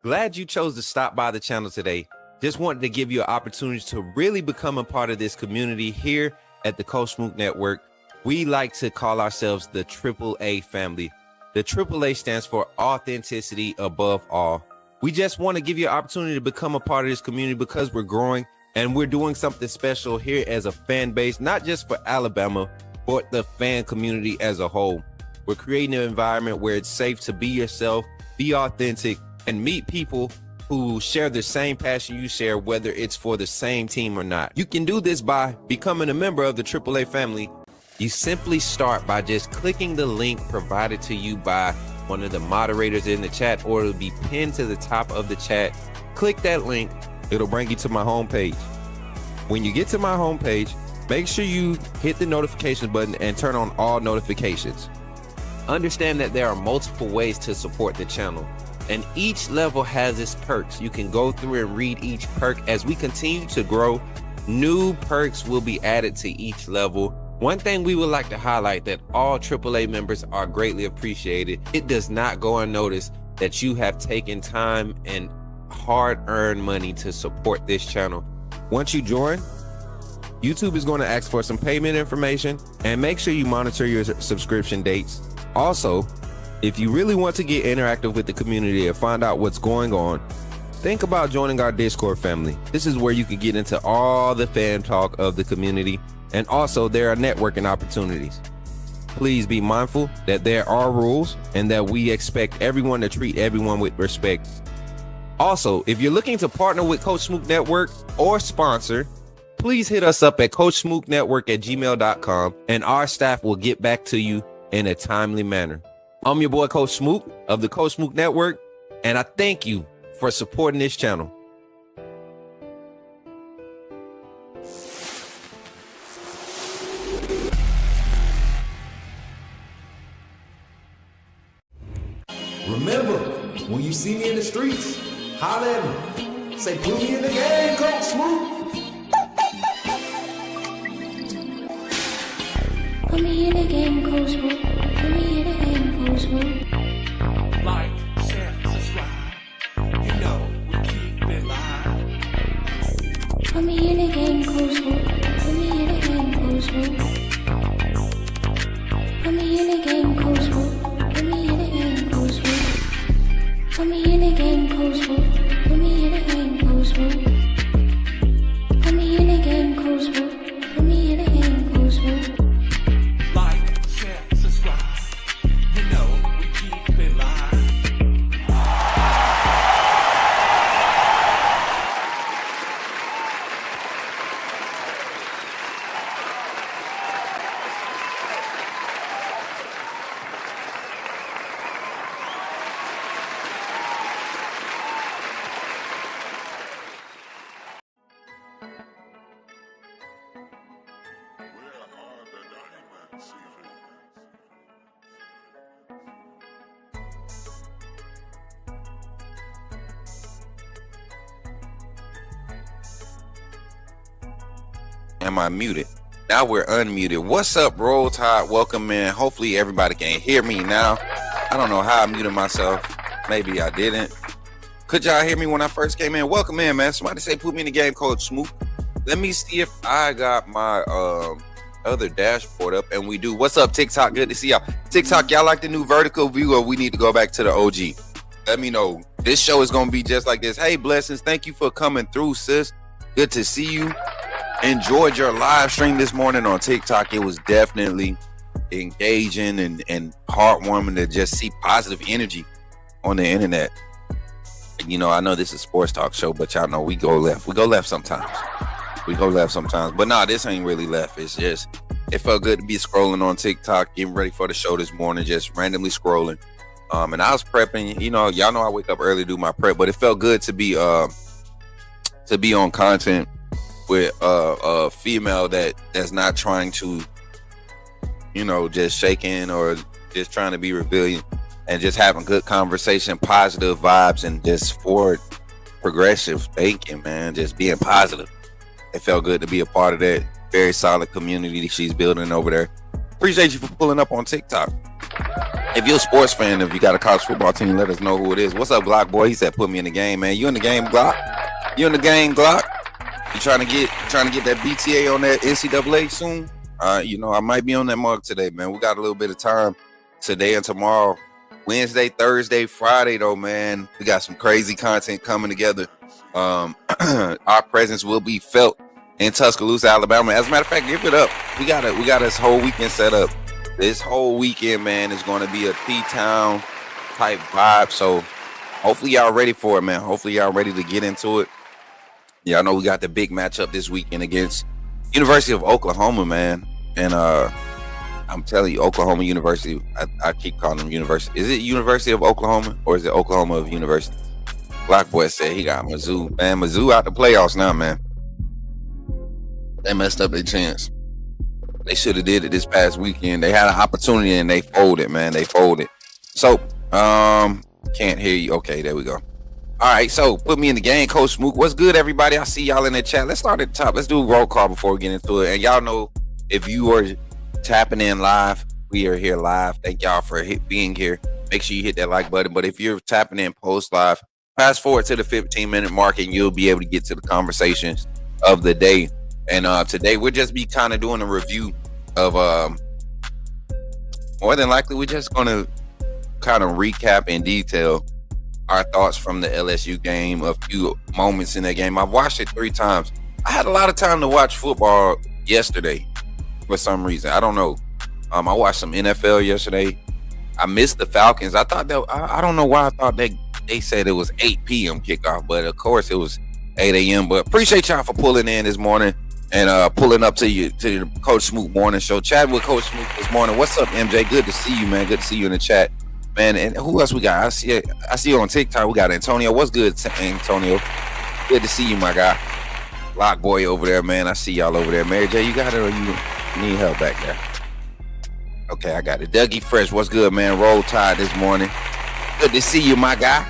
Glad you chose to stop by the channel today. Just wanted to give you an opportunity to really become a part of this community here at the Coach Smook Network. We like to call ourselves the AAA family. The AAA stands for authenticity above all. We just want to give you an opportunity to become a part of this community because we're growing and we're doing something special here as a fan base, not just for Alabama, but the fan community as a whole. We're creating an environment where it's safe to be yourself, be authentic, and meet people who share the same passion you share, whether it's for the same team or not. You can do this by becoming a member of the AAA family. You simply start by just clicking the link provided to you by one of the moderators in the chat, or it'll be pinned to the top of the chat. Click that link. It'll bring you to my homepage. When you get to my homepage, make sure you hit the notification button and turn on all notifications. Understand that there are multiple ways to support the channel, and each level has its perks. You can go through and read each perk. As we continue to grow, new perks will be added to each level. One thing we would like to highlight that all AAA members are greatly appreciated. It does not go unnoticed that you have taken time and hard-earned money to support this channel. Once you join, YouTube is going to ask for some payment information, and make sure you monitor your subscription dates. Also, if you really want to get interactive with the community and find out what's going on, think about joining our Discord family. This is where you can get into all the fan talk of the community, and also there are networking opportunities. Please be mindful that there are rules and that we expect everyone to treat everyone with respect. Also, if you're looking to partner with Coach Smook Network or sponsor, please hit us up at coachsmooknetwork@gmail.com, and our staff will get back to you in a timely manner. I'm your boy Coach Smook of the Coach Smook Network, and I thank you for supporting this channel. Remember, when you see me in the streets, holler at me. Say, put me in the game, Coach Smook. Put me in the game, Coach Smook. Put me in the game, Coach Smook. Like, share, subscribe. You know we keep it live. Put me in the game, Coach Smook. Put me in the game, Coach Smook. Put me in the game, Coach Smook. Put me in the game, Coach Smook. Put me in the game, Coach Smook. Put me in the game, Coach Smook. Put me in the game, Coach Smook. Put me in the game, Coach Smook. Like, share, subscribe. You know we keep it live. Am I muted? Now we're unmuted. What's up, Roll Tide? Welcome in. Hopefully everybody can hear me now. I don't know how I muted myself. Maybe I didn't. Could y'all hear me when I first came in? Welcome in, man. Somebody say put me in the game, Coach Smook. Let me see if I got my other dashboard up, and we do. What's up, TikTok? Good to see y'all. TikTok, y'all like the new vertical view, or we need to go back to the OG? Let me know. This show is gonna be just like this. Hey, Blessings, thank you for coming through, sis. Good to see you. Enjoyed your live stream this morning on TikTok. It was definitely engaging and heartwarming to just see positive energy on the internet. You know, I know this is a sports talk show, but y'all know we go left. We go left sometimes. But nah, this ain't really left. It's just, it felt good to be scrolling on TikTok, getting ready for the show this morning, just randomly scrolling. And I was prepping, you know, y'all know I wake up early to do my prep, but it felt good to be on content with a female that's not trying to, you know, just shaking or just trying to be rebellion, and just having good conversation, positive vibes, and just forward progressive thinking, man, just being positive. It felt good to be a part of that very solid community she's building over there. Appreciate you for pulling up on TikTok. If you're a sports fan, if you got a college football team, let us know who it is. What's up, Glock boy? He said, "Put me in the game, man." You in the game, Glock? You in the game, Glock? You trying to get that BTA on that NCAA soon? You know, I might be on that mug today, man. We got a little bit of time today and tomorrow, Wednesday, Thursday, Friday, though, man. We got some crazy content coming together. Our presence will be felt in Tuscaloosa, Alabama. As a matter of fact, give it up. We got this whole weekend set up. This whole weekend, man, is going to be a T-Town type vibe. So hopefully y'all ready for it, man. Hopefully y'all ready to get into it. Yeah, I know we got the big matchup this weekend against University of Oklahoma, man. And I'm telling you, Oklahoma University, I keep calling them University. Is it University of Oklahoma or is it Oklahoma of University? Black boy said he got Mizzou. Man, Mizzou out the playoffs now, man. They messed up their chance. They should have did it this past weekend. They had an opportunity and they folded, man. They folded. So, can't hear you. Okay, there we go. All right, so put me in the game, Coach Smook. What's good, everybody? I see y'all in the chat. Let's start at the top. Let's do a roll call before we get into it. And y'all know, if you are tapping in live, we are here live. Thank y'all for being here. Make sure you hit that like button. But if you're tapping in post live, fast forward to the 15-minute mark and you'll be able to get to the conversations of the day. And today we'll just be kind of doing a review of more than likely we're just going to kind of recap in detail our thoughts from the LSU game, a few moments in that game. I've watched it 3 times. I had a lot of time to watch football yesterday for some reason. I don't know. I watched some NFL yesterday. I missed the Falcons. I thought that I don't know why I thought they said it was 8 p.m. kickoff, but of course it was 8 a.m. But appreciate y'all for pulling in this morning and pulling up to the Coach Smook morning show. Chat with Coach Smook this morning. What's up, MJ? Good to see you, man. Good to see you in the chat, man. And who else we got? I see you on TikTok. We got Antonio. What's good, Antonio? Good to see you, my guy. Lock boy over there, man. I see y'all over there. Mary J, you got it, or you need help back there? Okay, I got it. Dougie Fresh, what's good, man? Roll Tide this morning. Good to see you, my guy.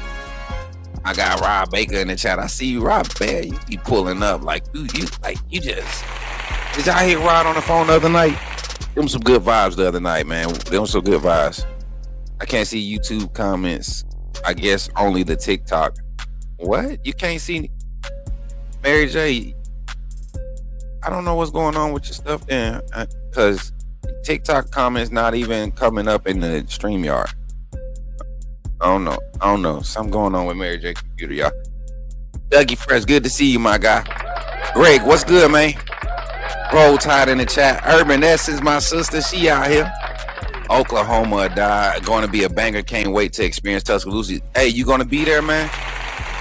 I got Rob Baker in the chat. I see you, Rob. Man, you be pulling up like you just. Did y'all hit Rod on the phone the other night? Them some good vibes the other night, man. Them some good vibes. I can't see YouTube comments. I guess only the TikTok. What? You can't see Mary J? I don't know what's going on with your stuff then, because TikTok comments not even coming up in the StreamYard. I don't know. Something going on with Mary J computer, y'all. Dougie Fresh, good to see you, my guy. Greg, what's good, man? Roll Tide in the chat. Urban S is my sister. She out here. Oklahoma died. Going to be a banger. Can't wait to experience Tuscaloosa. Hey, you going to be there, man?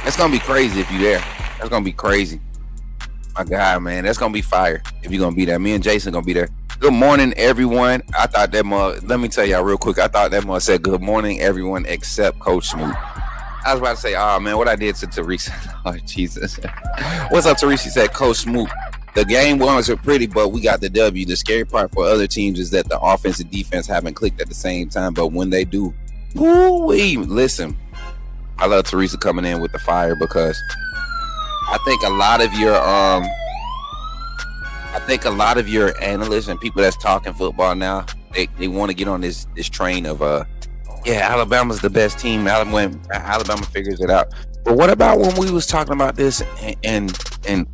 That's going to be crazy if you there. That's going to be crazy. My guy, man. That's going to be fire if you're going to be there. Me and Jason going to be there. Good morning, everyone. I thought that let me tell y'all real quick. I thought that said good morning, everyone, except Coach Smook. I was about to say, oh, man, what I did to Teresa. Oh, Jesus. What's up, Teresa? She said, Coach Smook. The game wasn't pretty, but we got the W. The scary part for other teams is that the offense and defense haven't clicked at the same time, but when they do, woo-wee. Listen, I love Teresa coming in with the fire because I think a lot of your analysts and people that's talking football now, they want to get on this train of Alabama's the best team. Alabama figures it out. But what about when we was talking about this in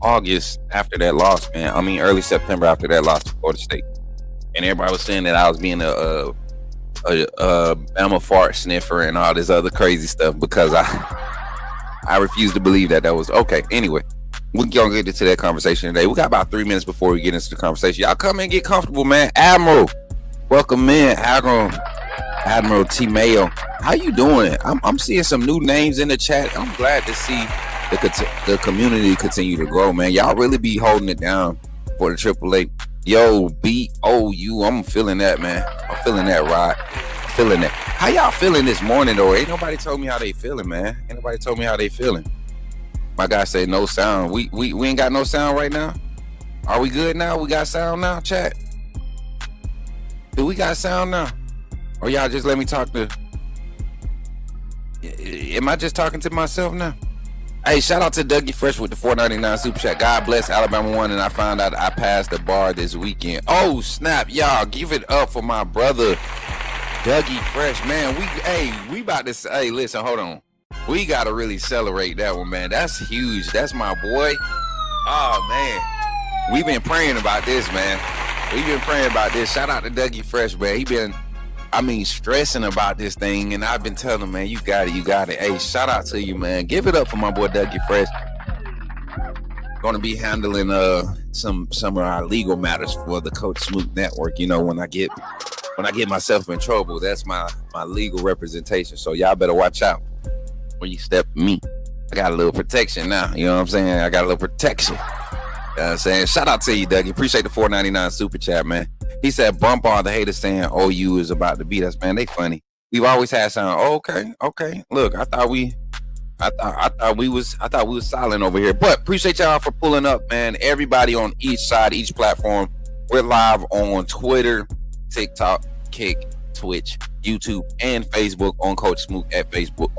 August after that loss, man? I mean, early September after that loss to Florida State, and everybody was saying that I was being a Bama fart sniffer and all this other crazy stuff because I refuse to believe that was okay. Anyway, we're gonna get into that conversation today. We got about 3 minutes before we get into the conversation. Y'all come and get comfortable, man. Admiral, welcome in. Admiral T Mayo, how you doing? I'm seeing some new names in the chat. I'm glad to see the community continue to grow, man. Y'all really be holding it down for the AAA. Yo, BOU, I'm feeling that, man. I'm feeling that, Rod. I'm feeling that. How y'all feeling this morning, though? Ain't nobody told me how they feeling, man. Ain't nobody told me how they feeling. My guy said no sound. We ain't got no sound right now. Are we good now? We got sound now, chat? Do we got sound now? Or y'all just let me talk to... Am I just talking to myself now? Hey, shout out to Dougie Fresh with the $4.99 super chat. God bless Alabama won, and I found out I passed the bar this weekend. Oh, snap. Y'all, give it up for my brother. Dougie Fresh, man. We about to say, hey, listen, hold on. We gotta really celebrate that one, man. That's huge. That's my boy. Oh man. We've been praying about this, man. We've been praying about this. Shout out to Dougie Fresh, man. He been, stressing about this thing, and I've been telling him, man, you got it. Hey, shout out to you, man. Give it up for my boy Dougie Fresh. Gonna be handling some of our legal matters for the Coach Smook Network. You know, when I get myself in trouble, that's my legal representation. So y'all better watch out when you step to me. I got a little protection now. You know what I'm saying? I got a little protection. You know what I'm saying? Shout out to you, Dougie. Appreciate the $4.99 super chat, man. He said, bump all the haters saying OU is about to beat us, man. They funny. We've always had some, okay. Look, I thought we was silent over here. But appreciate y'all for pulling up, man. Everybody on each side, each platform. We're live on Twitter, TikTok, Kick, Twitch, YouTube, and Facebook on Coach Smook at Facebook,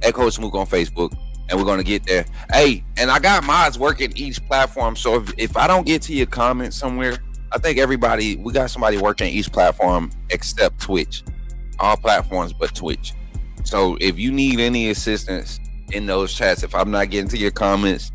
at Coach Smook on Facebook, and we're gonna get there. Hey, and I got mods working each platform, so if I don't get to your comment somewhere, I think we got somebody working each platform except Twitch. All platforms but Twitch. So if you need any assistance in those chats, if I'm not getting to your comments,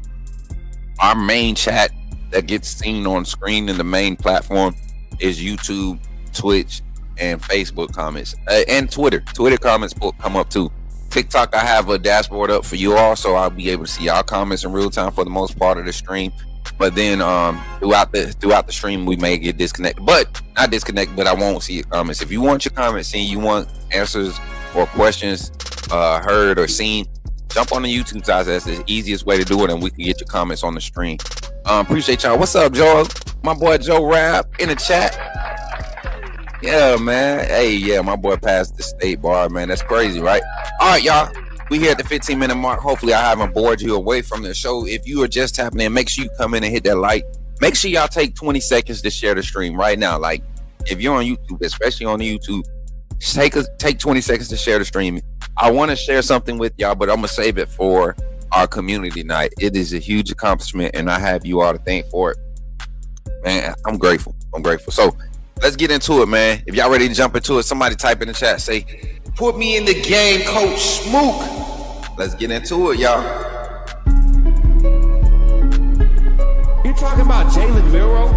our main chat that gets seen on screen in the main platform is YouTube, Twitch, and Facebook comments, and Twitter. Twitter comments will come up too. TikTok, I have a dashboard up for you all, so I'll be able to see y'all comments in real time for the most part of the stream. But then throughout the stream, we may get disconnected, but not disconnected. But I won't see your comments. If you want your comments seen, you want answers or questions heard or seen, jump on the YouTube side. That's the easiest way to do it, and we can get your comments on the stream. Appreciate y'all. What's up, Joe? My boy Joe Rap in the chat. Yeah, man. Hey, yeah, my boy passed the state bar, man. That's crazy, right? All right, y'all. We here at the 15-minute mark. Hopefully, I haven't bored you away from the show. If you are just tapping in, make sure you come in and hit that like. Make sure y'all take 20 seconds to share the stream right now. Like, if you're on YouTube, especially on YouTube, take 20 seconds to share the stream. I want to share something with y'all, but I'm going to save it for our community night. It is a huge accomplishment, and I have you all to thank for it. Man, I'm grateful. So, let's get into it, man. If y'all ready to jump into it, somebody type in the chat, say, put me in the game, Coach Smook. Let's get into it, y'all. You talking about Jalen Milroe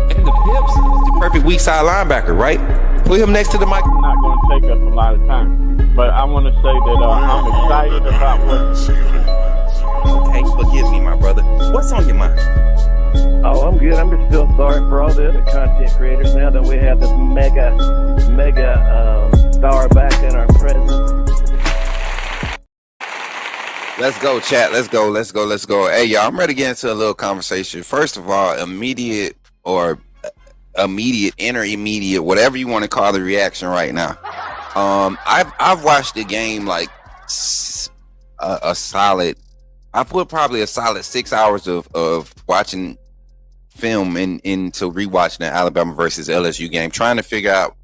and the Pips? The perfect weak side linebacker, right? Put him next to the mic. Not going to take up a lot of time, but I want to say that I'm excited about what. Okay, forgive me, my brother. What's on your mind? Oh, I'm good. I'm just still sorry for all the other content creators now that we have this mega star back in our presence. Let's go, chat. Let's go. Hey, y'all, I'm ready to get into a little conversation. First of all, immediate, intermediate, whatever you want to call the reaction right now. I've watched the game like a solid. I put probably a solid 6 hours of watching film into rewatching the Alabama versus LSU game, trying to figure out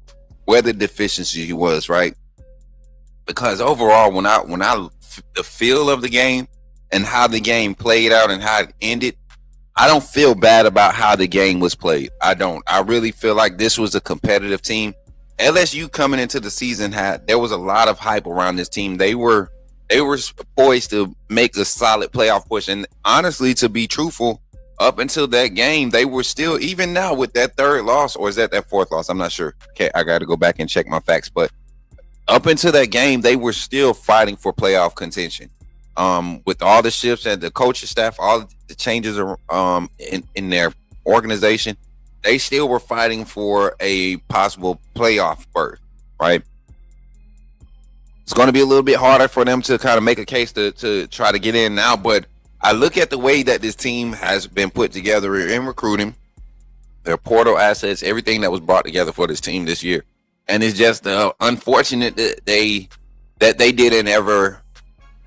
where the deficiency was, right? Because overall, when the feel of the game and how the game played out and how it ended, I don't feel bad about how the game was played. I don't. I really feel like this was a competitive team. LSU coming into the season there was a lot of hype around this team. They were poised to make a solid playoff push, and honestly, to be truthful, up until that game, they were still, even now with that third loss, or is that fourth loss? I'm not sure. Okay, I got to go back and check my facts, but up until that game, they were still fighting for playoff contention. With all the shifts and the coaching staff, all the changes in their organization, they still were fighting for a possible playoff berth, right? It's going to be a little bit harder for them to kind of make a case to try to get in now, but I look at the way that this team has been put together in recruiting, their portal assets, everything that was brought together for this team this year. And it's just unfortunate that they didn't ever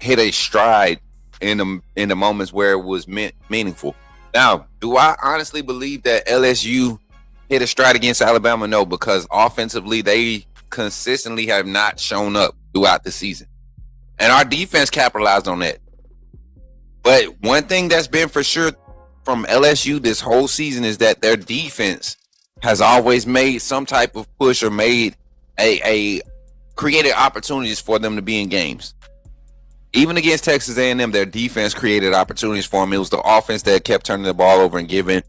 hit a stride in the moments where it was meaningful. Now, do I honestly believe that LSU hit a stride against Alabama? No, because offensively, they consistently have not shown up throughout the season. And our defense capitalized on that. But one thing that's been for sure from LSU this whole season is that their defense has always made some type of push or made a created opportunities for them to be in games. Even against Texas A&M, their defense created opportunities for them. It was the offense that kept turning the ball over and giving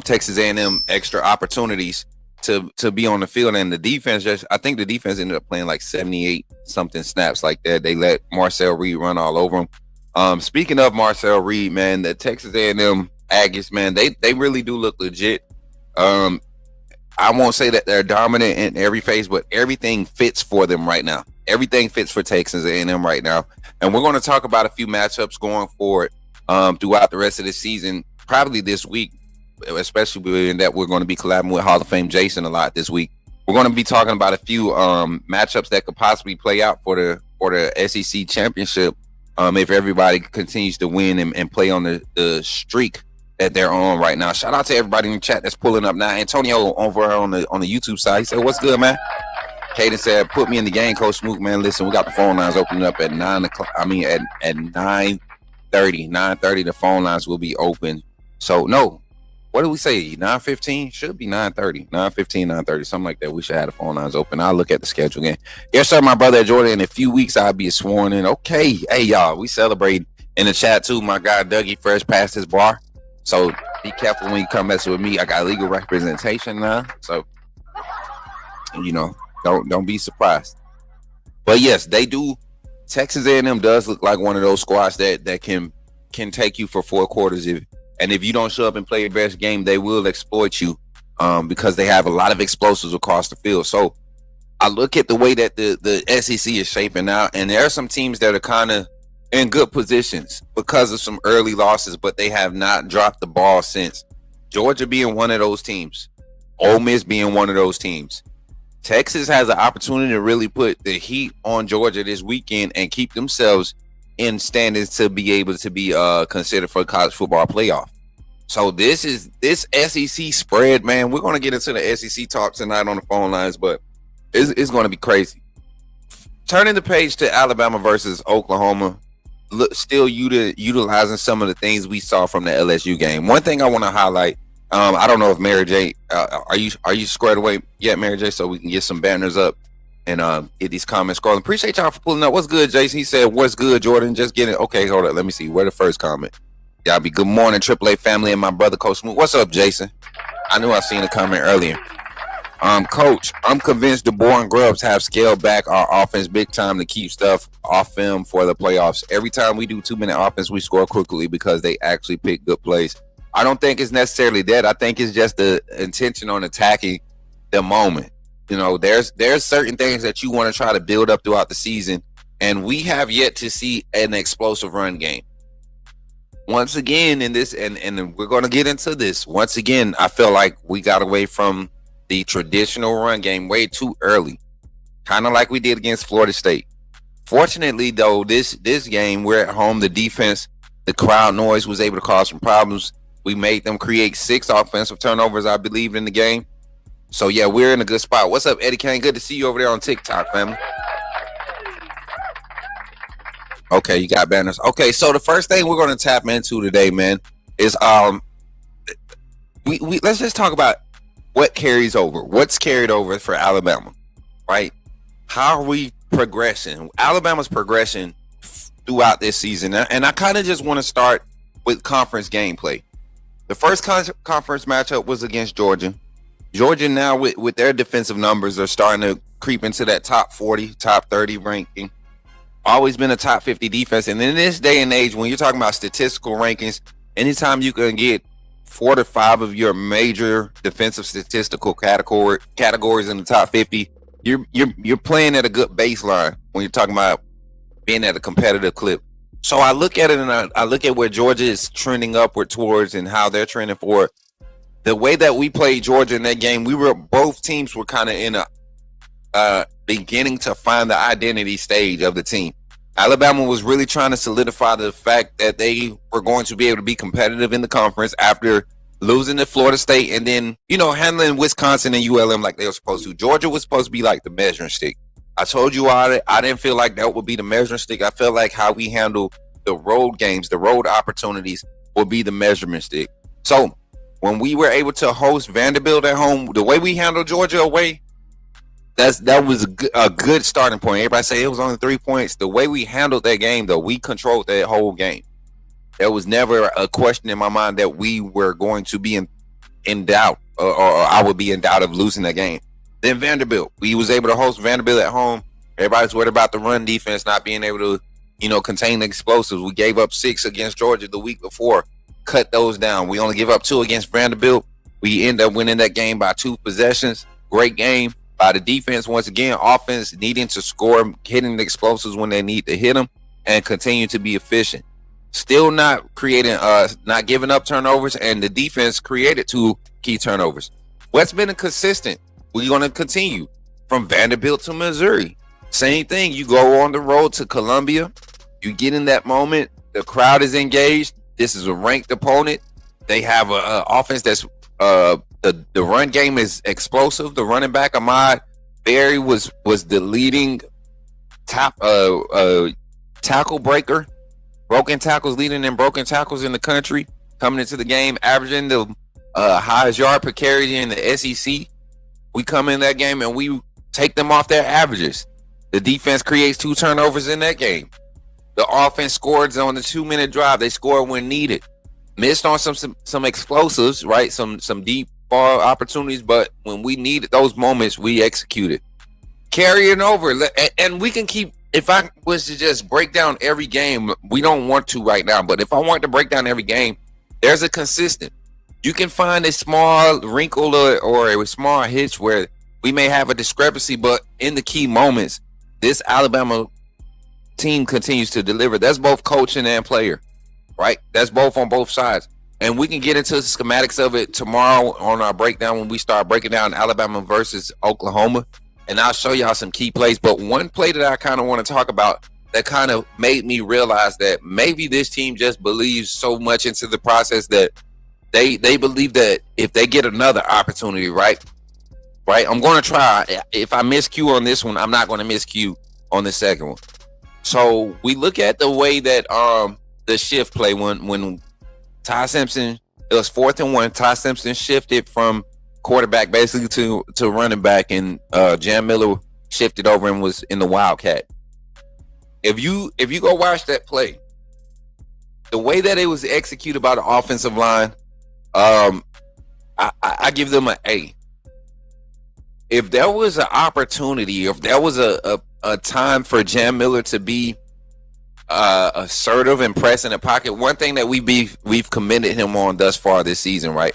Texas A&M extra opportunities to be on the field. And the defense I think the defense ended up playing like 78 something snaps like that. They let Marcel Reed run all over them. Speaking of Marcel Reed, man, the Texas A&M Aggies, man, they really do look legit. I won't say that they're dominant in every phase, but everything fits for them right now. Everything fits for Texas A&M right now. And we're going to talk about a few matchups going forward throughout the rest of the season, probably this week, especially in that we're going to be collabing with Hall of Fame Jason a lot this week. We're going to be talking about a few matchups that could possibly play out for the SEC championship if everybody continues to win and play on the streak that they're on right now. Shout out to everybody in the chat that's pulling up now. Antonio over on the YouTube side, he said, "What's good, man?" Caden said, "Put me in the game, Coach Smook, man. Listen, we got the phone lines opening up at 9 o'clock. I mean, at 9:30. 9:30, the phone lines will be open. So, no, what did we say? 9:15? Should be 9:30. 9:15, 9:30, something like that. We should have the phone lines open. I'll look at the schedule again. Yes, sir, my brother Jordan. In a few weeks, I'll be sworn in. Okay. Hey, y'all, we celebrate in the chat, too. My guy, Dougie, fresh past his bar. So, be careful when you come messing with me. I got legal representation now. So, you know, don't be surprised. But yes, they do. Texas A&M does look like one of those squads that can take you for 4 quarters. If you don't show up and play your best game, they will exploit you because they have a lot of explosives across the field. So I look at the way that the SEC is shaping out, and there are some teams that are kind of in good positions because of some early losses, but they have not dropped the ball since. Georgia being one of those teams, Ole Miss being one of those teams. Texas has an opportunity to really put the heat on Georgia this weekend and keep themselves in standings to be able to be considered for college football playoff. So this SEC spread, man. We're going to get into the SEC talk tonight on the phone lines, but it's going to be crazy. Turning the page to Alabama versus Oklahoma, still utilizing some of the things we saw from the LSU game. One thing I want to highlight. I don't know if Mary J, are you squared away yet, Mary J, so we can get some banners up and get these comments scrolling. Appreciate y'all for pulling up. What's good, Jason? He said, "What's good, Jordan? Just getting." Okay, hold up. Let me see. Where the first comment? Y'all be good morning, AAA family and my brother, Coach Smook. What's up, Jason? I knew I seen a comment earlier. Coach, I'm convinced the boring grubs have scaled back our offense big time to keep stuff off film for the playoffs. Every time we do 2-minute offense, we score quickly because they actually pick good plays. I don't think it's necessarily that. I think it's just the intention on attacking the moment. You know, there's certain things that you want to try to build up throughout the season, and we have yet to see an explosive run game. Once again, in this, and we're going to get into this. Once again, I feel like we got away from the traditional run game way too early, kind of like we did against Florida State. Fortunately, though, this game, we're at home. The defense, the crowd noise was able to cause some problems. We made them create 6 offensive turnovers, I believe, in the game. So, yeah, we're in a good spot. What's up, Eddie Kane? Good to see you over there on TikTok, family. Okay, you got banners. Okay, so the first thing we're going to tap into today, man, is we let's just talk about what carries over. What's carried over for Alabama, right? How are we progressing? Alabama's progression throughout this season. And I kind of just want to start with conference gameplay. The first conference matchup was against Georgia. Georgia now with their defensive numbers are starting to creep into that top 40, top 30 ranking. Always been a top 50 defense. And in this day and age, when you're talking about statistical rankings, anytime you can get 4 to 5 of your major defensive statistical categories in the top 50, you're playing at a good baseline when you're talking about being at a competitive clip. So I look at it and I look at where Georgia is trending upward towards and how they're trending forward. The way that we played Georgia in that game, both teams were kind of in a beginning to find the identity stage of the team. Alabama was really trying to solidify the fact that they were going to be able to be competitive in the conference after losing to Florida State and then, handling Wisconsin and ULM like they were supposed to. Georgia was supposed to be like the measuring stick. I told you I didn't feel like that would be the measuring stick. I felt like how we handle the road games, the road opportunities will be the measurement stick. So when we were able to host Vanderbilt at home, the way we handled Georgia away, that was a good starting point. Everybody say it was only 3 points. The way we handled that game, though, we controlled that whole game. There was never a question in my mind that we were going to be in doubt, or I would be in doubt of losing that game. Then Vanderbilt, we was able to host Vanderbilt at home. Everybody's worried about the run defense not being able to, contain the explosives. We gave up 6 against Georgia the week before, cut those down. We only give up 2 against Vanderbilt. We end up winning that game by 2 possessions. Great game by the defense. Once again, offense needing to score, hitting the explosives when they need to hit them, and continue to be efficient. Still not creating, not giving up turnovers, and the defense created 2 key turnovers. What's been consistent? We're going to continue from Vanderbilt to Missouri. Same thing. You go on the road to Columbia. You get in that moment. The crowd is engaged. This is a ranked opponent. They have an offense that's the run game is explosive. The running back Ahmad Berry was the leading tackle breaker, broken tackles, leading in broken tackles in the country. Coming into the game, averaging the highest yard per carry in the SEC. We come in that game and we take them off their averages. The defense creates 2 turnovers in that game. The offense scored on the 2-minute drive. They scored when needed. Missed on some explosives, right? Some deep ball opportunities, but when we needed those moments, we executed. Carrying over, and we can keep. If I was to just break down every game, we don't want to right now, but if I want to break down every game, there's a consistent. You can find a small wrinkle or a small hitch where we may have a discrepancy, but in the key moments, this Alabama team continues to deliver. That's both coaching and player, right? That's both on both sides. And we can get into the schematics of it tomorrow on our breakdown when we start breaking down Alabama versus Oklahoma. And I'll show y'all some key plays. But one play that I kind of want to talk about that kind of made me realize that maybe this team just believes so much into the process that they believe that if they get another opportunity, right, I'm going to try. If I miss Q on this one, I'm not going to miss Q on the second one. So we look at the way that the shift play when Ty Simpson, it was 4th and 1. Ty Simpson shifted from quarterback basically to running back, and Jam Miller shifted over and was in the Wildcat. If you go watch that play, the way that it was executed by the offensive line, I give them an A. If there was an opportunity, if there was a time for Jam Miller to be assertive and press in the pocket, one thing that we've commended him on thus far this season, right,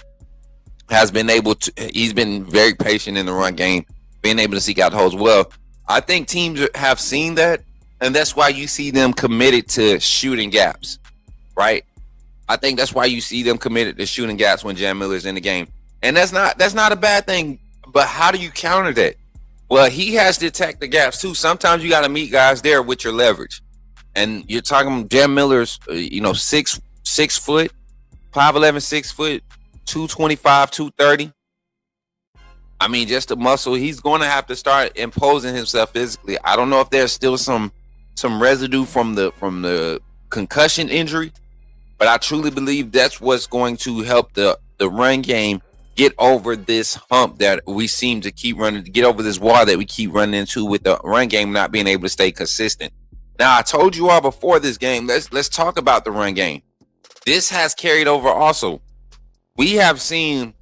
has been able to. He's been very patient in the run game, being able to seek out holes. Well, I think teams have seen that, and that's why you see them committed to shooting gaps, right? I think that's why you see them committed to shooting gaps when Jam Miller's in the game, and that's not a bad thing. But how do you counter that? Well, he has to attack the gaps too. Sometimes you got to meet guys there with your leverage, and you're talking Jam Miller's, 6 foot, 5'11", 6 foot, 225, 230. I mean, just the muscle. He's going to have to start imposing himself physically. I don't know if there's still some residue from the concussion injury, but I truly believe that's what's going to help the run game get over this hump that we seem to keep running, to get over this wall that we keep running into with the run game not being able to stay consistent. Now, I told you all before this game, let's talk about the run game. This has carried over also. We have seen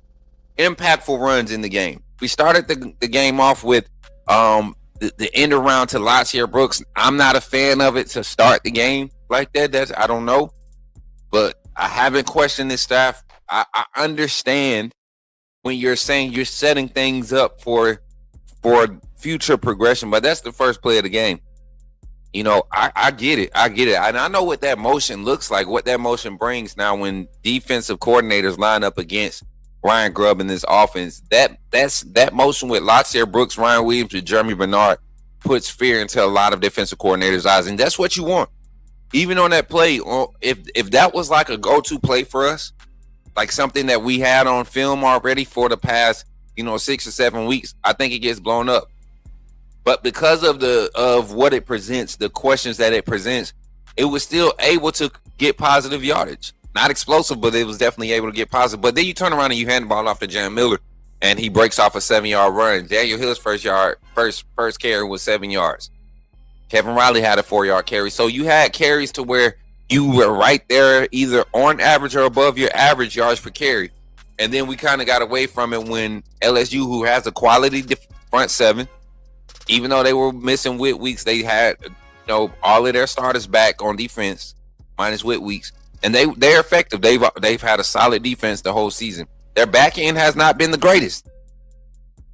impactful runs in the game. We started the game off with the end around to Latier Brooks. I'm not a fan of it to start the game like that. I don't know. But I haven't questioned this staff. I understand when you're saying you're setting things up for future progression, but that's the first play of the game. I get it. And I know what that motion looks like, what that motion brings now when defensive coordinators line up against Ryan Grubb in this offense. That motion with Latier Brooks, Ryan Williams, and Jeremy Bernard puts fear into a lot of defensive coordinators' eyes, and that's what you want. Even on that play, if that was like a go-to play for us, like something that we had on film already for the past, 6 or 7 weeks, I think it gets blown up. But because of what it presents, the questions that it presents, it was still able to get positive yardage. not explosive, but it was definitely able to get positive. But then you turn around and you hand the ball off to Jam Miller, and he breaks off a 7-yard run. Daniel Hill's first carry was 7 yards. Kevin Riley had a 4-yard carry. So you had carries to where you were right there, either on average or above your average yards per carry. And then we kind of got away from it when LSU, who has a quality front seven, even though they were missing Whit Weeks, they had all of their starters back on defense, minus Whit Weeks, and they're effective. They've had a solid defense the whole season. Their back end has not been the greatest,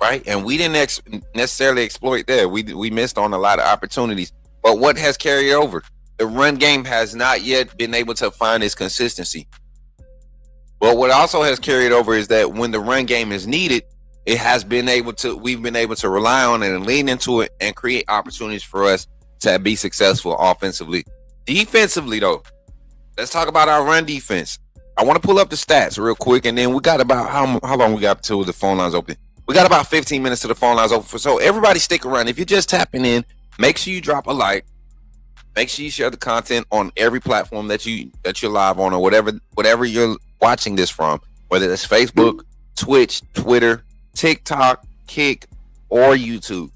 right? And we didn't necessarily exploit there. We missed on a lot of opportunities. But what has carried over? The run game has not yet been able to find its consistency. But what also has carried over is that when the run game is needed, we've been able to rely on it and lean into it and create opportunities for us to be successful offensively. Defensively, though, let's talk about our run defense. I want to pull up the stats real quick, and then we got about how long we got till the phone lines open. We got about 15 minutes to the phone lines open. So everybody stick around. If you're just tapping in, make sure you drop a like. Make sure you share the content on every platform that you're live on, or whatever you're watching this from, whether it's Facebook, Twitch, Twitter, TikTok, Kick, or YouTube.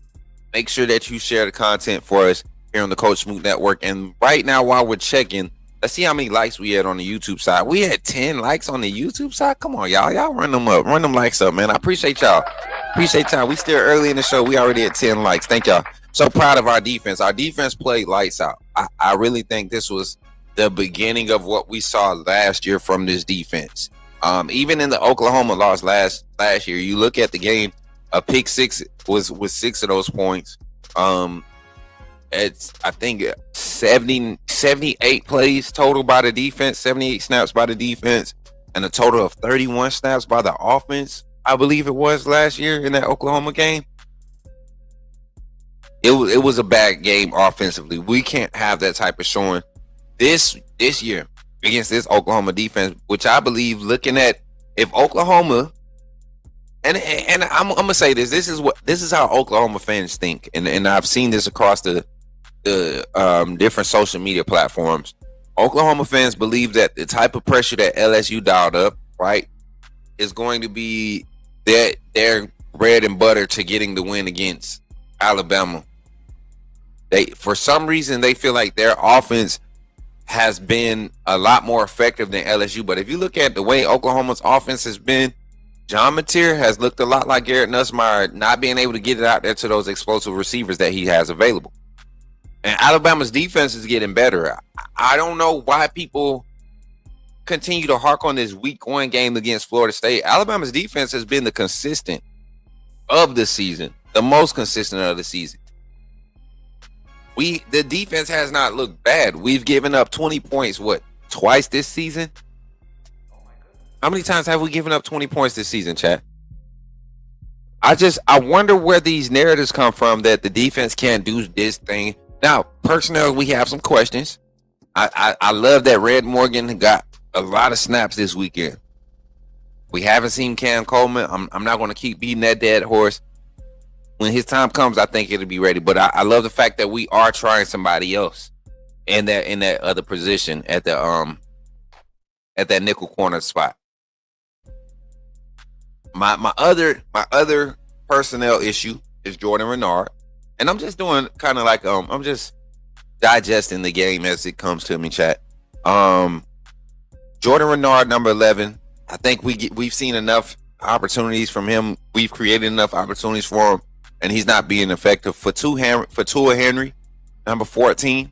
Make sure that you share the content for us here on the Coach Smook Network. And right now, while we're checking, let's see how many likes we had on the YouTube side. We had 10 likes on the YouTube side. Come on, y'all. Y'all run them up. Run them likes up, man. I appreciate y'all. Appreciate y'all. We still early in the show. We already at 10 likes. Thank y'all. So proud of our defense. Our defense played lights out. I really think this was the beginning of what we saw last year from this defense. Even in the Oklahoma loss last year, you look at the game, a pick six was 6 of those points. It's, I think, 78 plays total by the defense, 78 snaps by the defense, and a total of 31 snaps by the offense, I believe it was last year in that Oklahoma game. It was a bad game offensively. We can't have that type of showing this year against this Oklahoma defense, which I believe, looking at if Oklahoma, and I'm gonna say this is how Oklahoma fans think, and I've seen this across the different social media platforms. Oklahoma fans believe that the type of pressure that LSU dialed up, right, is going to be their bread and butter to getting the win against Alabama. For some reason, they feel like their offense has been a lot more effective than LSU. But if you look at the way Oklahoma's offense has been, John Mateer has looked a lot like Garrett Nussmeier, not being able to get it out there to those explosive receivers that he has available. And Alabama's defense is getting better. I don't know why people continue to hark on this week one game against Florida State. Alabama's defense has been the consistent of the season, the most consistent of the season. The defense has not looked bad. We've given up 20 points, twice this season? How many times have we given up 20 points this season, chat? I wonder where these narratives come from that the defense can't do this thing. Now, personnel, we have some questions. I love that Red Morgan got a lot of snaps this weekend. We haven't seen Cam Coleman. I'm not going to keep beating that dead horse. When his time comes, I think it'll be ready. But I love the fact that we are trying somebody else in that other position at that nickel corner spot. My other personnel issue is Jordan Renard, and I'm just doing kind of like I'm just digesting the game as it comes to me, chat. Jordan Renard, number 11. I think we've seen enough opportunities from him. We've created enough opportunities for him, and he's not being effective. For Tua Henry, number 14.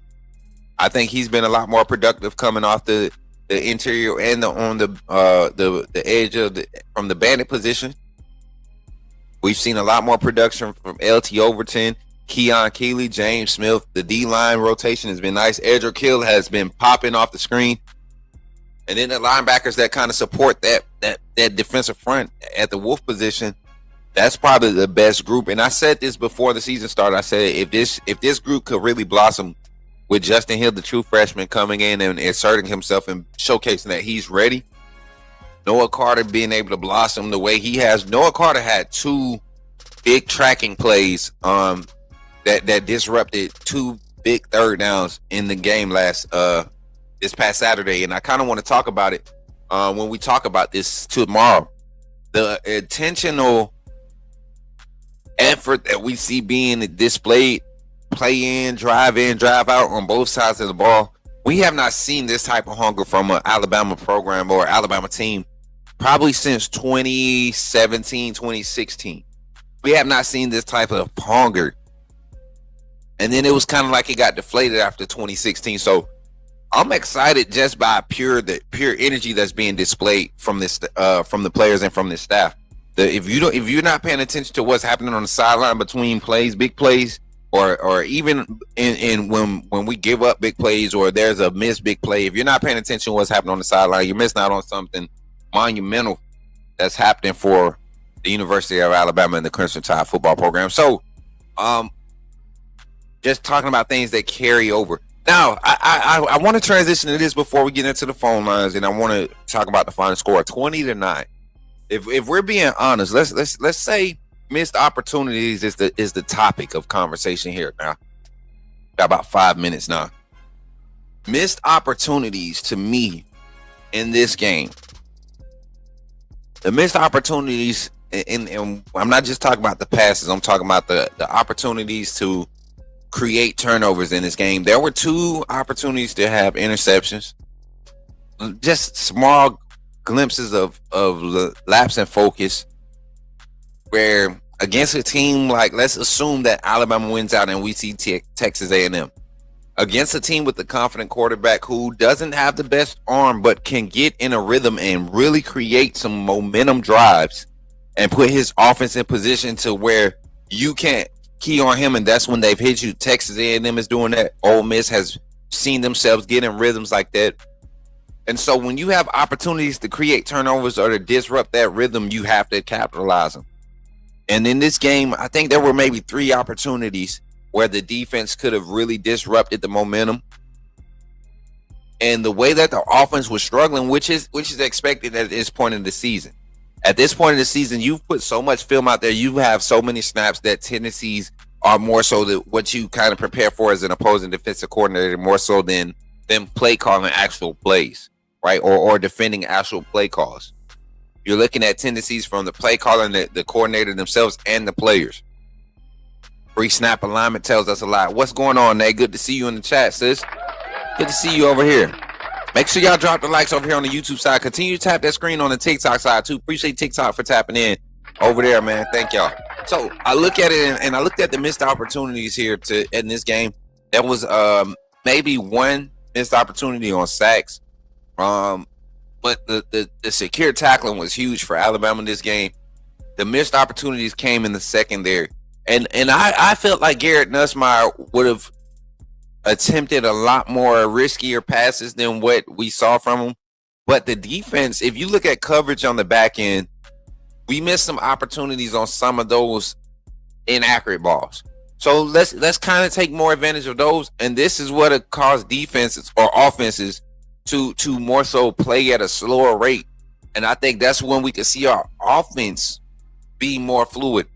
I think he's been a lot more productive coming off the interior and on the edge of from the bandit position. We've seen a lot more production from LT Overton, Keon Keeley, James Smith. The D-line rotation has been nice. Edric Hill has been popping off the screen. And then the linebackers that kind of support that defensive front at the Wolf position, that's probably the best group. And I said this before the season started. I said if this group could really blossom with Justin Hill, the true freshman, coming in and asserting himself and showcasing that he's ready, Noah Carter being able to blossom the way he has. Noah Carter had two big tracking plays that disrupted two big third downs in the game last this past Saturday, and I kind of want to talk about it when we talk about this tomorrow. The intentional effort that we see being displayed, play in, drive out on both sides of the ball. We have not seen this type of hunger from an Alabama program or Alabama team probably since 2017, 2016. We have not seen this type of hunger. And then it was kind of like it got deflated after 2016. So I'm excited just by pure energy that's being displayed from this from the players and from this staff. If you're not paying attention to what's happening on the sideline between plays, big plays, or even in when we give up big plays or there's a missed big play, if you're not paying attention to what's happening on the sideline, you're missing out on something monumental that's happening for the University of Alabama and the Crimson Tide football program. So, just talking about things that carry over. Now, I want to transition to this before we get into the phone lines, and I want to talk about the final score, 20-9. If we're being honest, let's say missed opportunities is the topic of conversation here. Now, got about 5 minutes now. Missed opportunities to me in this game. The missed opportunities, and I'm not just talking about the passes. I'm talking about the opportunities to create turnovers in this game. There were 2 opportunities to have interceptions. Just small glimpses of lapse in focus where against a team like, let's assume that Alabama wins out and we see Texas A&M. Against a team with a confident quarterback who doesn't have the best arm but can get in a rhythm and really create some momentum drives and put his offense in position to where you can't key on him, and that's when they've hit you. Texas A&M is doing that. Ole Miss has seen themselves get in rhythms like that. And so when you have opportunities to create turnovers or to disrupt that rhythm, you have to capitalize them. And in this game, I think there were maybe 3 opportunities where the defense could have really disrupted the momentum. And the way that the offense was struggling, which is expected at this point in the season. At this point in the season, you've put so much film out there. You have so many snaps that tendencies are more so that what you kind of prepare for as an opposing defensive coordinator, more so than play calling actual plays, right? Or defending actual play calls. You're looking at tendencies from the play caller and the coordinator themselves and the players. Pre-snap alignment tells us a lot. What's going on, Nate? Good to see you in the chat, sis. Good to see you over here. Make sure y'all drop the likes over here on the YouTube side. Continue to tap that screen on the TikTok side too. Appreciate TikTok for tapping in over there, man. Thank y'all. So I look at it and I looked at the missed opportunities here in this game. There was maybe 1 missed opportunity on sacks. But the secure tackling was huge for Alabama in this game. The missed opportunities came in the secondary. And I felt like Garrett Nussmeier would have attempted a lot more riskier passes than what we saw from him. But the defense, if you look at coverage on the back end, we missed some opportunities on some of those inaccurate balls. So let's kind of take more advantage of those. And this is what it caused defenses or offenses to more so play at a slower rate. And I think that's when we can see our offense be more fluid.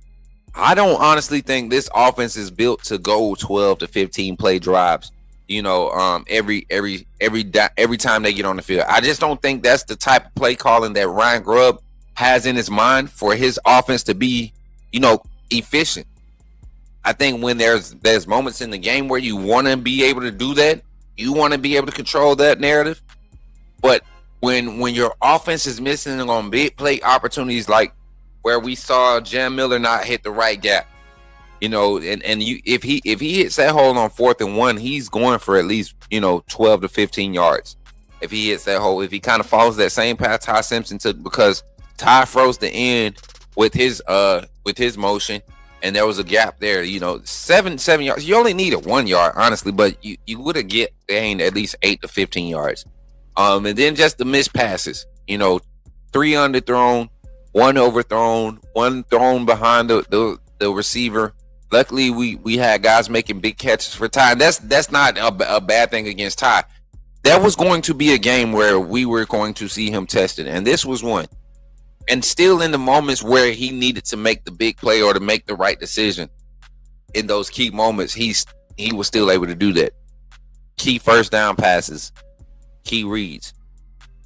I don't honestly think this offense is built to go 12 to 15 play drives, every time they get on the field. I just don't think that's the type of play calling that Ryan Grubb has in his mind for his offense to be, efficient. I think when there's moments in the game where you want to be able to do that, you want to be able to control that narrative. But when your offense is missing on big play opportunities like where we saw Jam Miller not hit the right gap, if he hits that hole on 4th and 1, he's going for at least 12 to 15 yards. If he hits that hole, if he kind of follows that same path Ty Simpson took, because Ty froze the end with his motion, and there was a gap there. 7 yards. You only needed 1 yard, honestly, but you would have gained at least 8 to 15 yards. And then just the missed passes. 3 underthrown. 1 overthrown, 1 thrown behind the receiver. Luckily, we had guys making big catches for Ty. That's not a bad thing against Ty. That was going to be a game where we were going to see him tested, and this was one. And still in the moments where he needed to make the big play or to make the right decision, in those key moments, he was still able to do that. Key first down passes. key reads.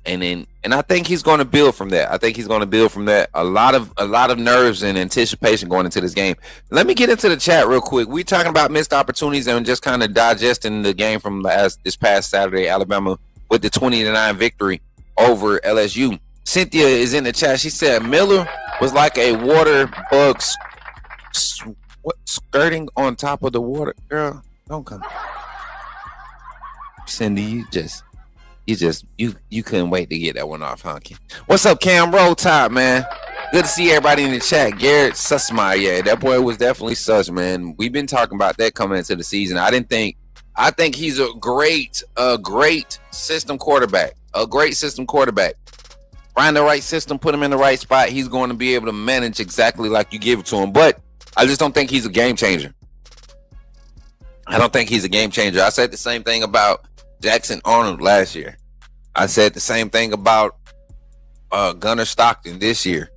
And I think he's going to build from that. A lot of nerves and anticipation going into this game. Let me get into the chat real quick. We're talking about missed opportunities and just kind of digesting the game from this past Saturday, Alabama with the 20-9 victory over LSU. Cynthia is in the chat. She said Miller was like a water bug skirting on top of the water. Girl, don't come. Cindy, you couldn't wait to get that one off, huh? What's up, Cam? Roll Tide, man. Good to see everybody in the chat. Garrett Sussmeyer, yeah, that boy was definitely sus, man. We've been talking about that coming into the season. I think he's a great system quarterback. Find the right system, put him in the right spot. He's going to be able to manage exactly like you give it to him. But I just don't think he's a game changer. I said the same thing about Jackson Arnold last year. I said the same thing about Gunnar Stockton this year.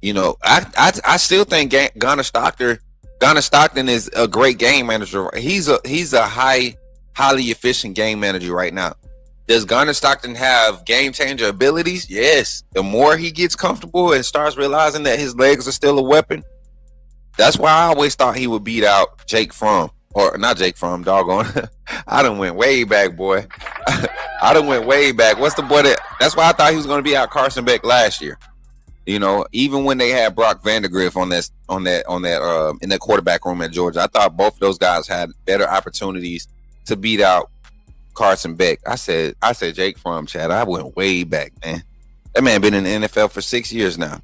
You know, I still think Gunnar Stockton is a great game manager. He's a highly efficient game manager right now. Does Gunnar Stockton have game changer abilities? Yes. The more he gets comfortable and starts realizing that his legs are still a weapon, that's why I always thought he would beat out Jake Fromm. Or not Jake Fromm, doggone. I done went way back, boy. What's the boy that's why I thought he was going to be out Carson Beck last year. You know, even when they had Brock Vandagriff in that quarterback room at Georgia, I thought both of those guys had better opportunities to beat out Carson Beck. I said Jake Fromm, Chad. I went way back, man. That man been in the NFL for 6 years now.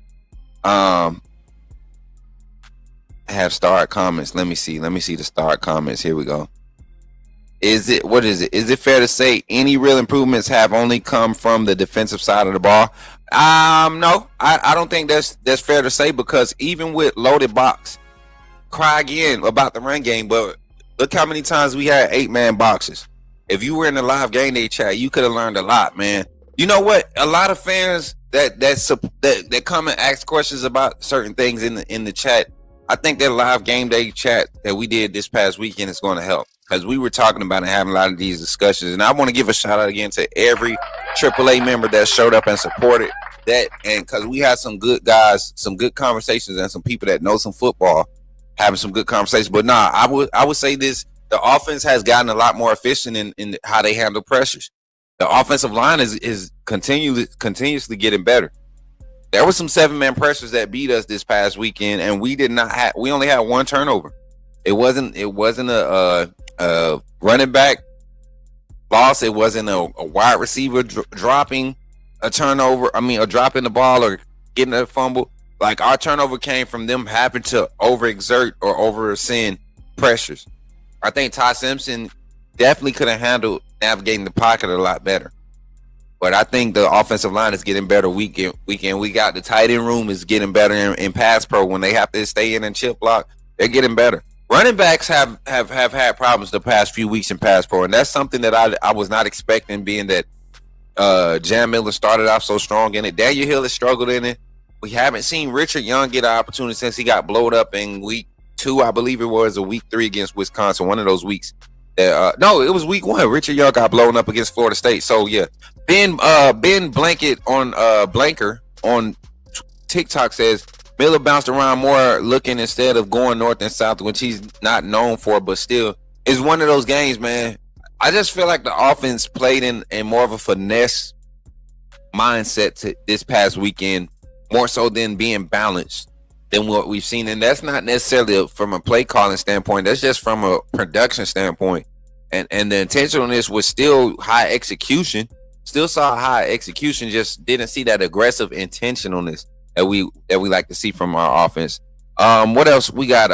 I have starred comments. Let me see the starred comments. Here we go. Is it fair to say any real improvements have only come from the defensive side of the ball? No, I don't think that's fair to say, because even with loaded box, cry again about the run game, but look how many times we had 8-man boxes. If you were in the live game day chat, you could have learned a lot, man. You know what? A lot of fans that come and ask questions about certain things in the chat, I think that live game day chat that we did this past weekend is going to help, because we were talking about and having a lot of these discussions. And I want to give a shout out again to every AAA member that showed up and supported that. And because we had some good guys, some good conversations, and some people that know some football having some good conversations. But nah, I would say this: the offense has gotten a lot more efficient in how they handle pressures. The offensive line is continuously getting better. There were some 7-man pressures that beat us this past weekend, and we only had one turnover. It wasn't a running back loss. It wasn't a wide receiver dropping a turnover. Or dropping the ball or getting a fumble. Like, our turnover came from them having to overexert or oversend pressures. I think Ty Simpson definitely could have handled navigating the pocket a lot better. But I think the offensive line is getting better week in. We got the tight end room is getting better in pass pro. When they have to stay in and chip block, they're getting better. Running backs have had problems the past few weeks in pass pro, and that's something that I was not expecting, being that Jam Miller started off so strong in it. Daniel Hill has struggled in it. We haven't seen Richard Young get an opportunity since he got blowed up in week 2, I believe it was, or week 3 against Wisconsin. One of those weeks. No, it was week 1. Richard Young got blown up against Florida State. So yeah, Ben Blanket on Blanker on TikTok says Miller bounced around more looking instead of going north and south, which he's not known for, but still is one of those games, man. I just feel like the offense played in more of a finesse mindset to this past weekend, more so than being balanced than what we've seen. And that's not necessarily from a play calling standpoint. That's just from a production standpoint. And the intentionalness was still high execution. Still saw high execution, just didn't see that aggressive intentionalness that we like to see from our offense. What else we got?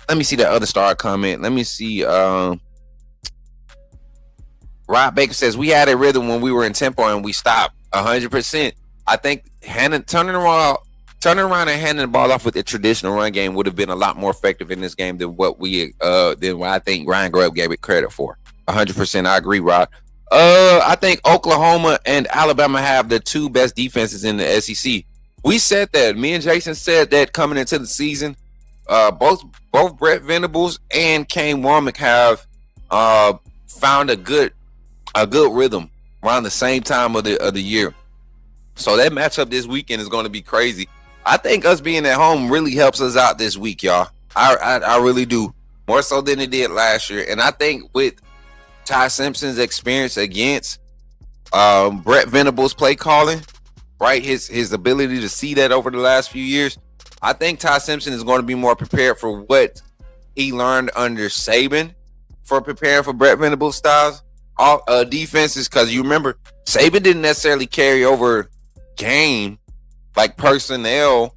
Let me see that other star comment. Let me see. Rob Baker says we had a rhythm when we were in tempo and we stopped 100%. I think turning around and handing the ball off with the traditional run game would have been a lot more effective in this game than what I think Ryan Grubb gave it credit for. 100%. I agree, Rod. I think Oklahoma and Alabama have the 2 best defenses in the SEC. We said that. Me and Jason said that coming into the season. Both Brett Venables and Kane Womack have found a good rhythm around the same time of the year. So that matchup this weekend is going to be crazy. I think us being at home really helps us out this week, y'all. I really do. More so than it did last year. And I think with Ty Simpson's experience against Brett Venables' play calling, right? His ability to see that over the last few years, I think Ty Simpson is going to be more prepared for what he learned under Saban for preparing for Brett Venables' styles defenses. Because you remember, Saban didn't necessarily carry over game like personnel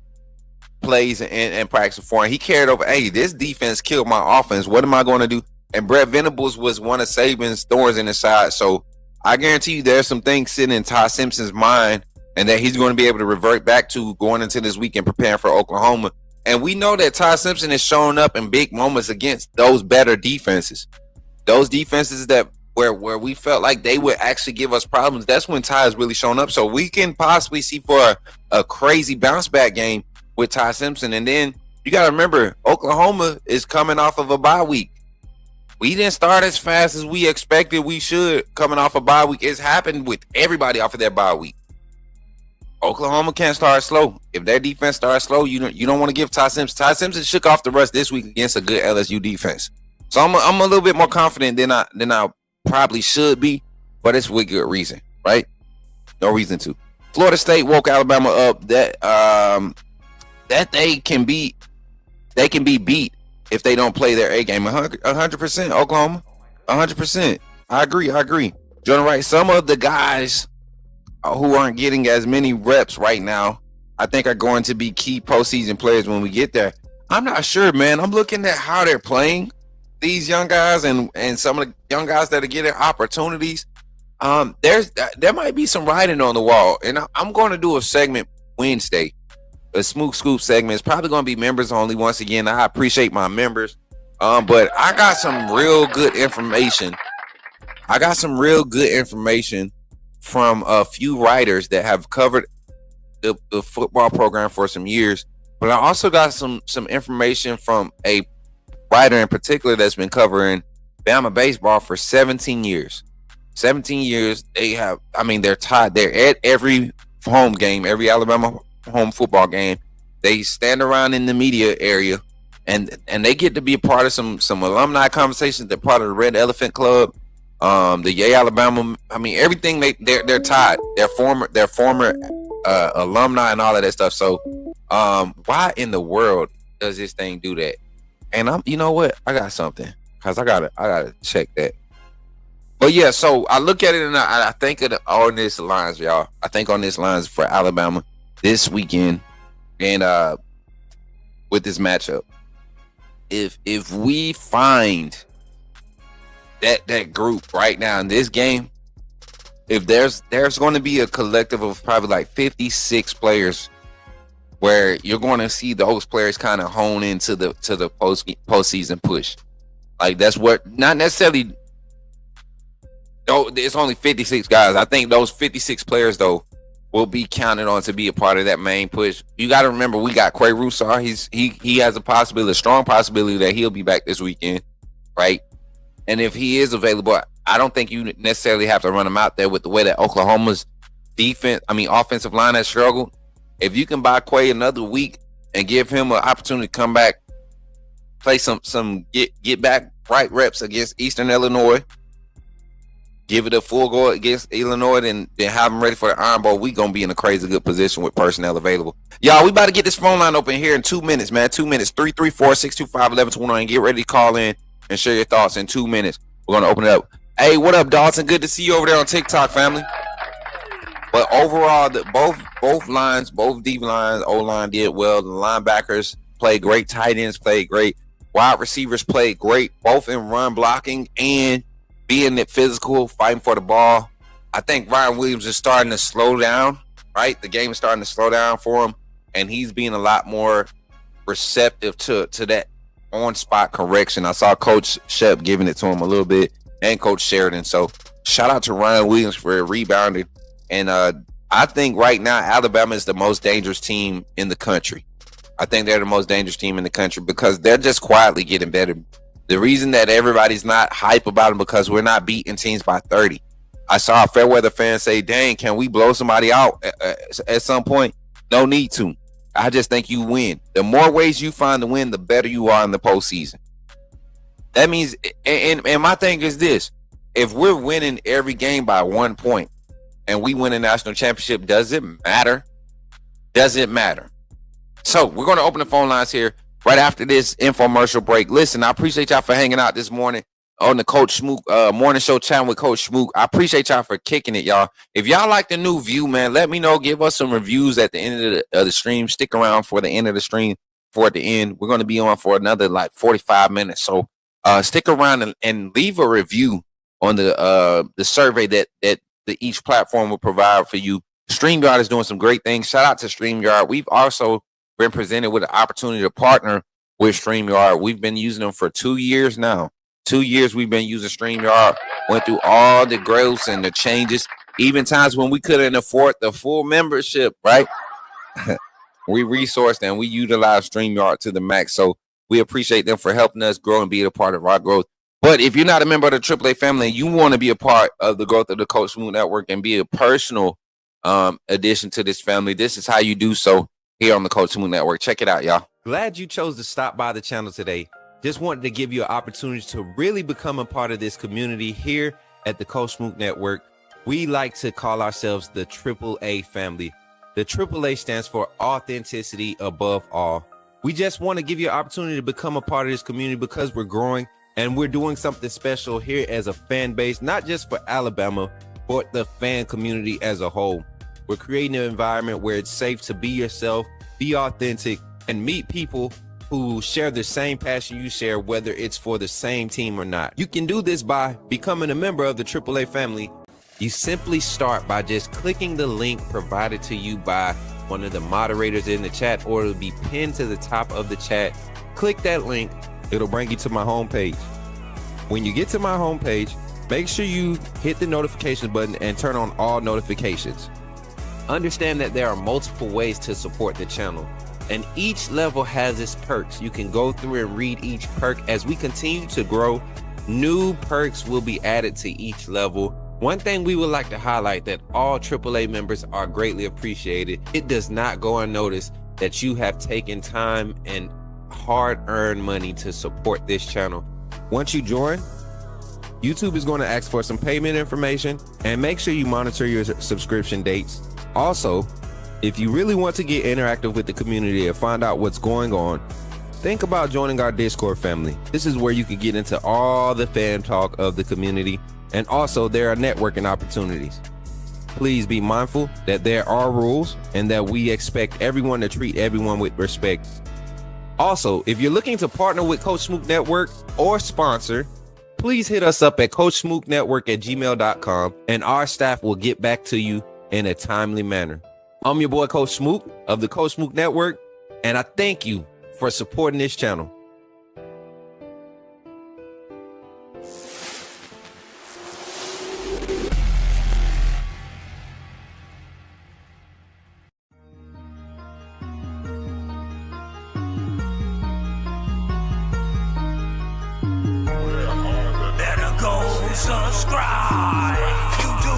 plays and practice for him. He carried over, hey, this defense killed my offense. What am I going to do? And Brett Venables was one of Saban's thorns in his side. So I guarantee you there's some things sitting in Ty Simpson's mind and that he's going to be able to revert back to going into this weekend preparing for Oklahoma. And we know that Ty Simpson is showing up in big moments against those better defenses. Those defenses that where we felt like they would actually give us problems, that's when Ty is really showing up. So we can possibly see for a crazy bounce back game with Ty Simpson. And then you got to remember, Oklahoma is coming off of a bye week. We didn't start as fast as we expected we should coming off a bye week. It's happened with everybody off of their bye week. Oklahoma can't start slow. If their defense starts slow, you don't want to give Ty Simpson. Ty Simpson shook off the rust this week against a good LSU defense. So I'm a little bit more confident than I probably should be, but it's with good reason, right? No reason to. Florida State woke Alabama up that they can be beat if they don't play their A game. 100%, Oklahoma, 100%. I agree. Jordan Wright, some of the guys who aren't getting as many reps right now, I think are going to be key postseason players when we get there. I'm not sure, man. I'm looking at how they're playing, these young guys, and some of the young guys that are getting opportunities. There might be some writing on the wall, and I'm going to do a segment Wednesday, a Smook Scoop segment. It's probably going to be members only. Once again, I appreciate my members, but I got some real good information. From a few writers that have covered the football program for some years, but I also got some information from a writer in particular that's been covering Bama baseball for 17 years. 17 years. They're tied. They're at every home game, every Alabama home football game. They stand around in the media area and they get to be a part of some alumni conversations. They're part of the Red Elephant Club, the Yay Alabama. Everything they're tied. They're former alumni and all of that stuff. So why in the world does this thing do that? And you know what? I got something, because I gotta check that. But yeah, so I look at it and I think on this lines, y'all. I think on this lines for Alabama this weekend, and with this matchup, if we find that group right now in this game, if there's going to be a collective of probably like 56 players, where you're going to see those players kind of hone into the postseason push. Like, that's what, not necessarily. Oh, it's only 56 guys. I think those 56 players, though, will be counted on to be a part of that main push. You got to remember, we got Quay Roussar. He has a strong possibility that he'll be back this weekend, right? And if he is available, I don't think you necessarily have to run him out there with the way that Oklahoma's offensive line has struggled. If you can buy Quay another week and give him an opportunity to come back, play some get back right reps against Eastern Illinois, give it a full go against Illinois, then have him ready for the Iron Bowl, we going to be in a crazy good position with personnel available. Y'all, we about to get this phone line open here in 2 minutes, man. 2 minutes. 334-625-1129. Get ready to call in and share your thoughts in 2 minutes. We're going to open it up. Hey, what up, Dawson? Good to see you over there on TikTok, family. But overall, both lines, both deep lines, O-line did well. The linebackers played great. Tight ends played great. Wide receivers played great, both in run blocking and being physical, fighting for the ball. I think Ryan Williams is starting to slow down, right? The game is starting to slow down for him, and he's being a lot more receptive to that on-spot correction. I saw Coach Shep giving it to him a little bit, and Coach Sheridan. So shout out to Ryan Williams for rebounding. And I think right now Alabama is the most dangerous team in the country. I think they're the most dangerous team in the country because they're just quietly getting better. The reason that everybody's not hype about them because we're not beating teams by 30. I saw a Fairweather fan say, dang, can we blow somebody out at some point? No need to. I just think you win. The more ways you find to win, the better you are in the postseason. That means, and my thing is this, if we're winning every game by 1 point and we win a national championship, does it matter? Does it matter? So we're going to open the phone lines here right after this infomercial break. Listen, I appreciate y'all for hanging out this morning on the Coach Smook morning show chatting with Coach Smook. I appreciate y'all for kicking it, y'all. If y'all like the new view, man, let me know. Give us some reviews at the end of the stream. Stick around for the end of the stream. For at the end, we're going to be on for another like 45 minutes. So stick around and leave a review on the survey that each platform will provide for you. StreamYard is doing some great things. Shout out to StreamYard. We've also been presented with an opportunity to partner with StreamYard. We've been using them for 2 years now. 2 years we've been using StreamYard. Went through all the growths and the changes, even times when we couldn't afford the full membership, right? We resourced and we utilized StreamYard to the max. So we appreciate them for helping us grow and be a part of our growth. But if you're not a member of the AAA family and you want to be a part of the growth of the Coach Smook Network and be a personal addition to this family, this is how you do so here on the Coach Smook Network. Check it out, y'all. Glad you chose to stop by the channel today. Just wanted to give you an opportunity to really become a part of this community here at the Coach Smook Network. We like to call ourselves the AAA family. The AAA stands for authenticity above all. We just want to give you an opportunity to become a part of this community because we're growing and we're doing something special here as a fan base, not just for Alabama, but the fan community as a whole. We're creating an environment where it's safe to be yourself, be authentic, and meet people who share the same passion you share, whether it's for the same team or not. You can do this by becoming a member of the AAA family. You simply start by just clicking the link provided to you by one of the moderators in the chat, or it'll be pinned to the top of the chat. Click that link. It'll bring you to my homepage. When you get to my homepage, make sure you hit the notification button and turn on all notifications. Understand that there are multiple ways to support the channel, and each level has its perks. You can go through and read each perk. As we continue to grow, new perks will be added to each level. One thing we would like to highlight that all AAA members are greatly appreciated. It does not go unnoticed that you have taken time and hard-earned money to support this channel. Once you join, YouTube is going to ask for some payment information, and make sure you monitor your subscription dates. Also, if you really want to get interactive with the community and find out what's going on, think about joining our Discord family. This is where you can get into all the fan talk of the community, and also there are networking opportunities. Please be mindful that there are rules and that we expect everyone to treat everyone with respect. Also, if you're looking to partner with Coach Smook Network or sponsor, please hit us up at coachsmooknetwork@gmail.com and our staff will get back to you in a timely manner. I'm your boy, Coach Smook of the Coach Smook Network, and I thank you for supporting this channel. Better go subscribe. You do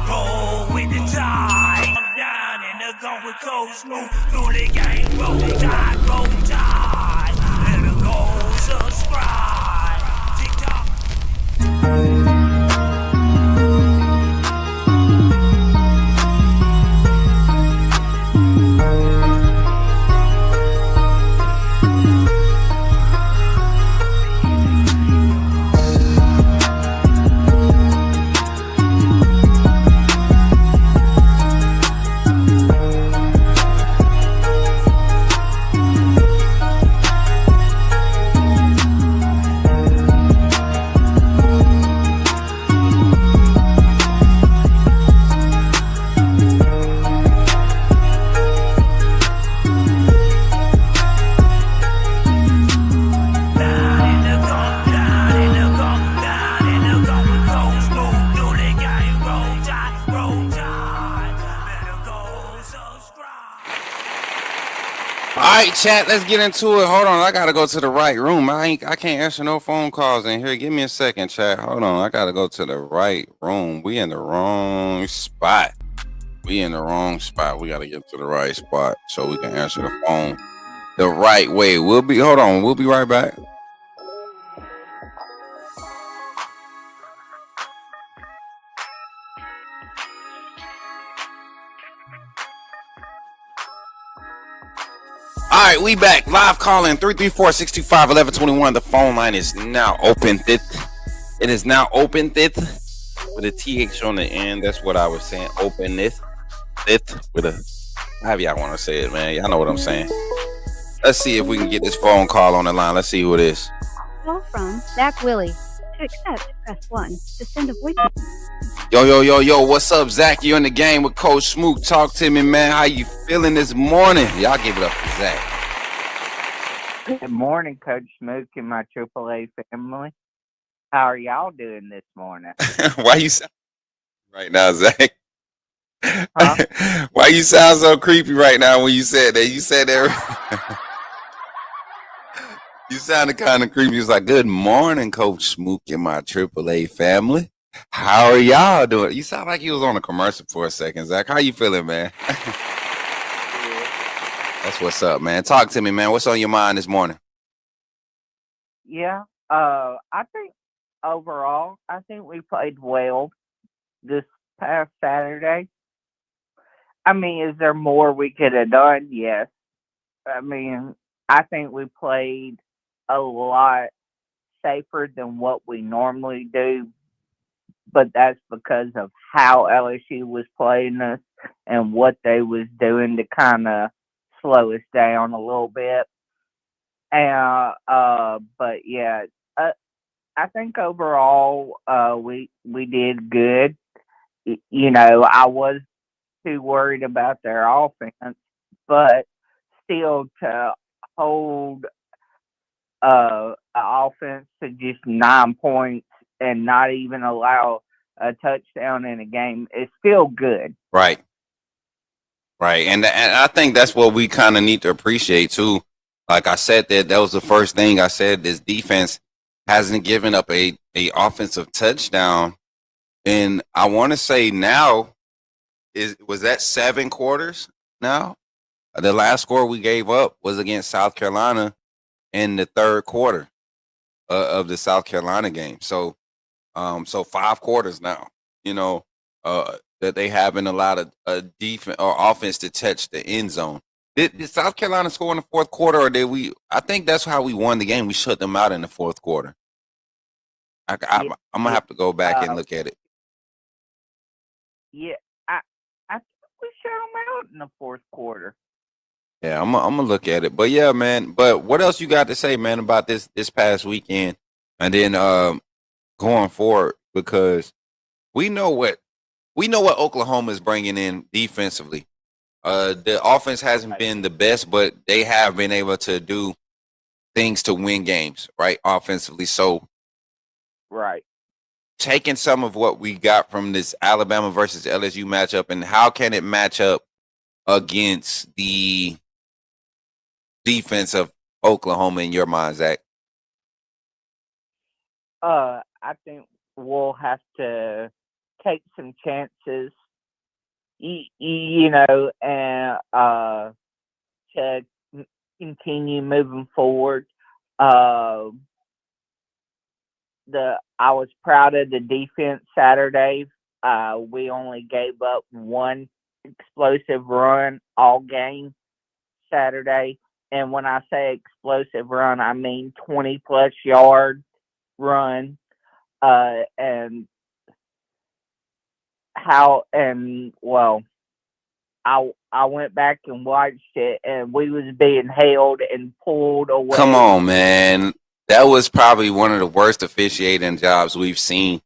roll with the tide. I'm down in the gun with Coach Smook. Through the game, roll tide, roll tide. Better go subscribe. TikTok. All right, chat. Let's get into it. Hold on, I gotta go to the right room. I can't answer no phone calls in here. Give me a second, chat. Hold on, I gotta go to the right room. We in the wrong spot. We in the wrong spot. We gotta get to the right spot so we can answer the phone the right way. Hold on. We'll be right back. All right, we back. Live calling 334-625-1121. The phone line is now open. It is now open with a TH on the end. That's what I was saying. Open it with a, however y'all want to say it, man. Y'all know what I'm saying. Let's see if we can get this phone call on the line. Let's see who it is. Call from Zach Willie. To accept, press 1. To send a voice. Yo, what's up, Zach? You in the game with Coach Smook. Talk to me, man. How you feeling this morning? Y'all give it up for Zach. Good morning, Coach Smook and my AAA family. How are y'all doing this morning? Why you sound right now, Zach? Huh? Why you sound so creepy right now when you said that? You said that. You sounded kind of creepy. You was like, "Good morning, Coach Smook and my AAA family. How are y'all doing?" You sound like you was on a commercial for a second, Zach. How you feeling, man? That's what's up, man. Talk to me, man. What's on your mind this morning? Yeah. I think overall, I think we played well this past Saturday. I mean, is there more we could have done? Yes. I mean, I think we played a lot safer than what we normally do, but that's because of how LSU was playing us and what they was doing to kind of slow us down a little bit. And but yeah, I think overall we did good. You know, I was too worried about their offense, but still to hold an offense to just 9 points and not even allow a touchdown in a game is still good. Right. And I think that's what we kind of need to appreciate too. Like I said, that was the first thing I said. This defense hasn't given up a offensive touchdown, and I want to say now was that 7 quarters now. The last score we gave up was against South Carolina in the third quarter of the South Carolina game. So 5 quarters now. You know, that they haven't allowed a defense or offense to touch the end zone. Did South Carolina score in the fourth quarter, or did we? I think that's how we won the game. We shut them out in the fourth quarter. I'm gonna have to go back and look at it. Yeah, I think we shut them out in the fourth quarter. Yeah, I'm gonna look at it. But yeah, man. But what else you got to say, man, about this past weekend, and then going forward, because we know what Oklahoma is bringing in defensively. The offense hasn't been the best, but they have been able to do things to win games, right? Offensively. So, right. Taking some of what we got from this Alabama versus LSU matchup, and how can it match up against the defense of Oklahoma in your mind, Zach? I think we'll have to take some chances, you know, and to continue moving forward. I was proud of the defense Saturday. We only gave up one explosive run all game Saturday. And when I say explosive run, I mean 20-plus yard run. And I went back and watched it, and we was being held and pulled away. Come on, man. That was probably one of the worst officiating jobs we've seen.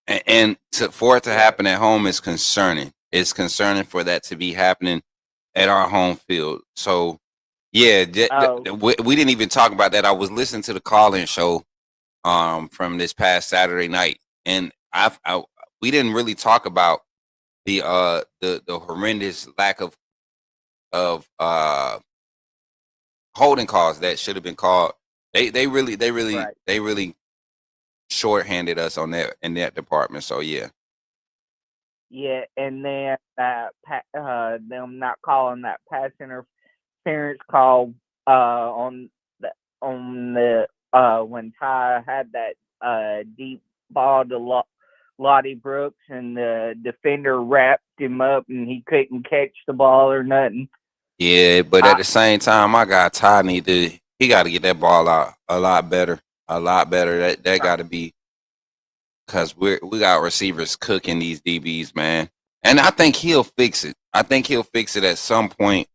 And for it to happen at home is concerning. It's concerning for that to be happening at our home field. So, yeah, we didn't even talk about that. I was listening to the call-in show from this past Saturday night, and we didn't really talk about the horrendous lack of holding calls that should have been called. They really Right. they really shorthanded us on that in that department. So yeah. Yeah, and then them not calling that pass interference call on the when Ty had that deep ball to Lottie Brooks, and the defender wrapped him up and he couldn't catch the ball or nothing. Yeah, but at the same time, my guy Ty he got to get that ball out a lot better, a lot better. That got to be, because we got receivers cooking these DBs, man. And I think he'll fix it. I think he'll fix it at some point.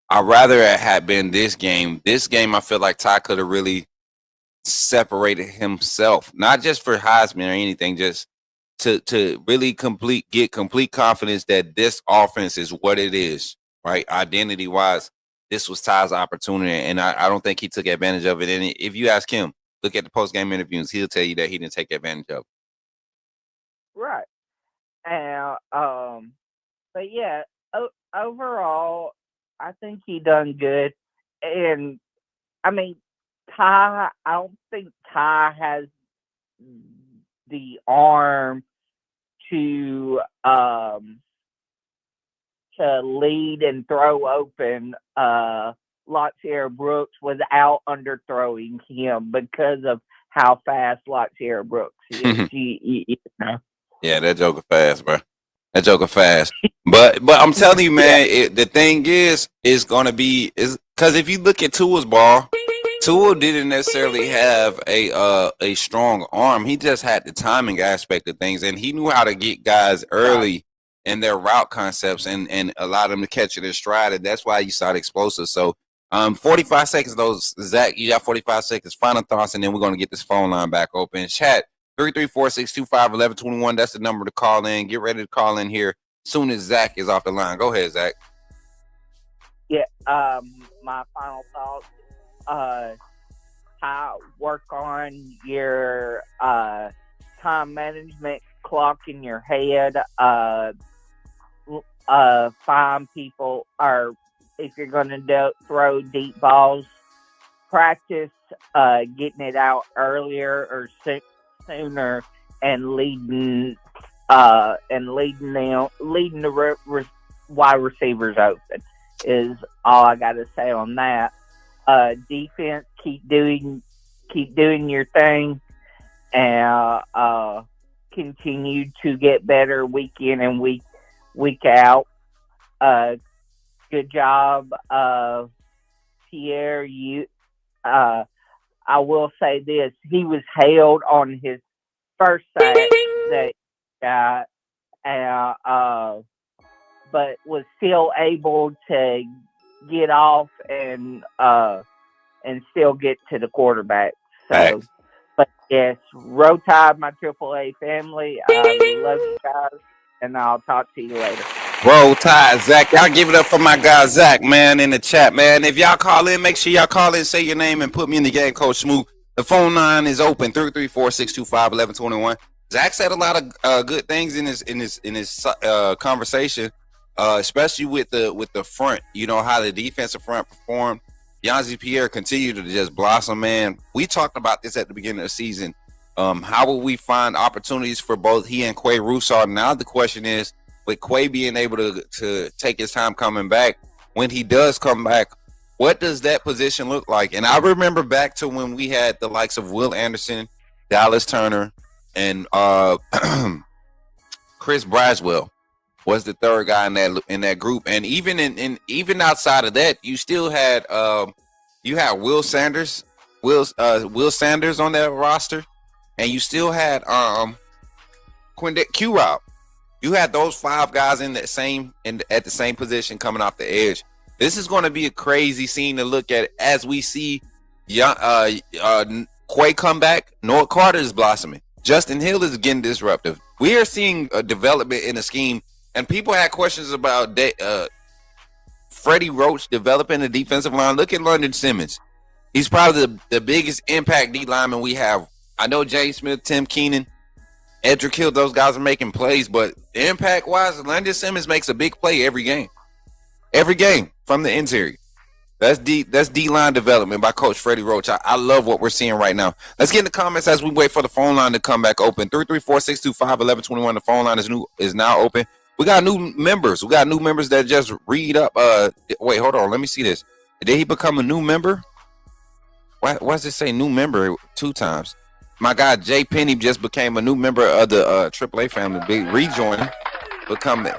I'd rather it had been this game. This game, I feel like Ty could have really separated himself, not just for Heisman or anything, just to really get complete confidence that this offense is what it is, right? Identity wise, this was Ty's opportunity, and I don't think he took advantage of it. And if you ask him, look at the post game interviews, he'll tell you that he didn't take advantage of it. Right. And but yeah, overall, I think he done good. And I mean, Ty, I don't think Ty has the arm to lead and throw open Lotsier Brooks without underthrowing him, because of how fast Lotsier Brooks is. You know. Yeah, that joker fast, bro. That joker fast. But I'm telling you, man, the thing is gonna be because if you look at Tua's ball, Tua didn't necessarily have a strong arm. He just had the timing aspect of things, and he knew how to get guys early in their route concepts and allow them to catch it in stride, and that's why you saw the explosive. So 45 seconds though, Zach, you got 45 seconds. Final thoughts, and then we're gonna get this phone line back open. Chat 334-625-1121. That's the number to call in. Get ready to call in here soon as Zach is off the line. Go ahead, Zach. Yeah, my final thoughts. Work on your time management clock in your head. Find people, or if you're going to throw deep balls, practice getting it out earlier or sooner, and leading the wide receivers open is all I got to say on that. Defense, keep doing your thing, and continue to get better week in and week out. Good job, Pierre. I will say this: he was held on his first sack that he got, but was still able to get off and still get to the quarterback. So, but yes, roll tide, my AAA family. I love you guys, and I'll talk to you later. Roll Tide, Zach. Y'all give it up for my guy Zach, man, in the chat, man. If y'all call in, make sure y'all call in, say your name, and put me in the game, Coach Smook. The phone line is open, 334-625-1121. Zach said a lot of good things in his conversation, especially with the front. You know how the defensive front performed. Yanzi Pierre continued to just blossom, man. We talked about this at the beginning of the season. How will we find opportunities for both he and Quay Roussard? Now the question is, with Quay being able to take his time coming back, when he does come back, what does that position look like? And I remember back to when we had the likes of Will Anderson, Dallas Turner, and Chris Braswell was the third guy in that group. And even outside of that, you still had Will Sanders on that roster, and you still had Quindet Q-Rob. You had those five guys at the same position coming off the edge. This is going to be a crazy scene to look at as we see Quay come back. Noah Carter is blossoming. Justin Hill is getting disruptive. We are seeing a development in the scheme, and people had questions about Freddie Roach developing the defensive line. Look at London Simmons. He's probably the biggest impact D lineman we have. I know Jay Smith, Tim Keenan, Edric Hill, those guys are making plays, but impact-wise, London Simmons makes a big play every game. Every game from the interior. That's D-line development by Coach Freddie Roach. I love what we're seeing right now. Let's get in the comments as we wait for the phone line to come back open. 334-625-1121. The phone line is now open. We got new members. We got new members that just read up. Wait, hold on. Let me see this. Did he become a new member? Why does it say new member 2 times? My guy Jay Penny just became a new member of the AAA family. Big rejoining,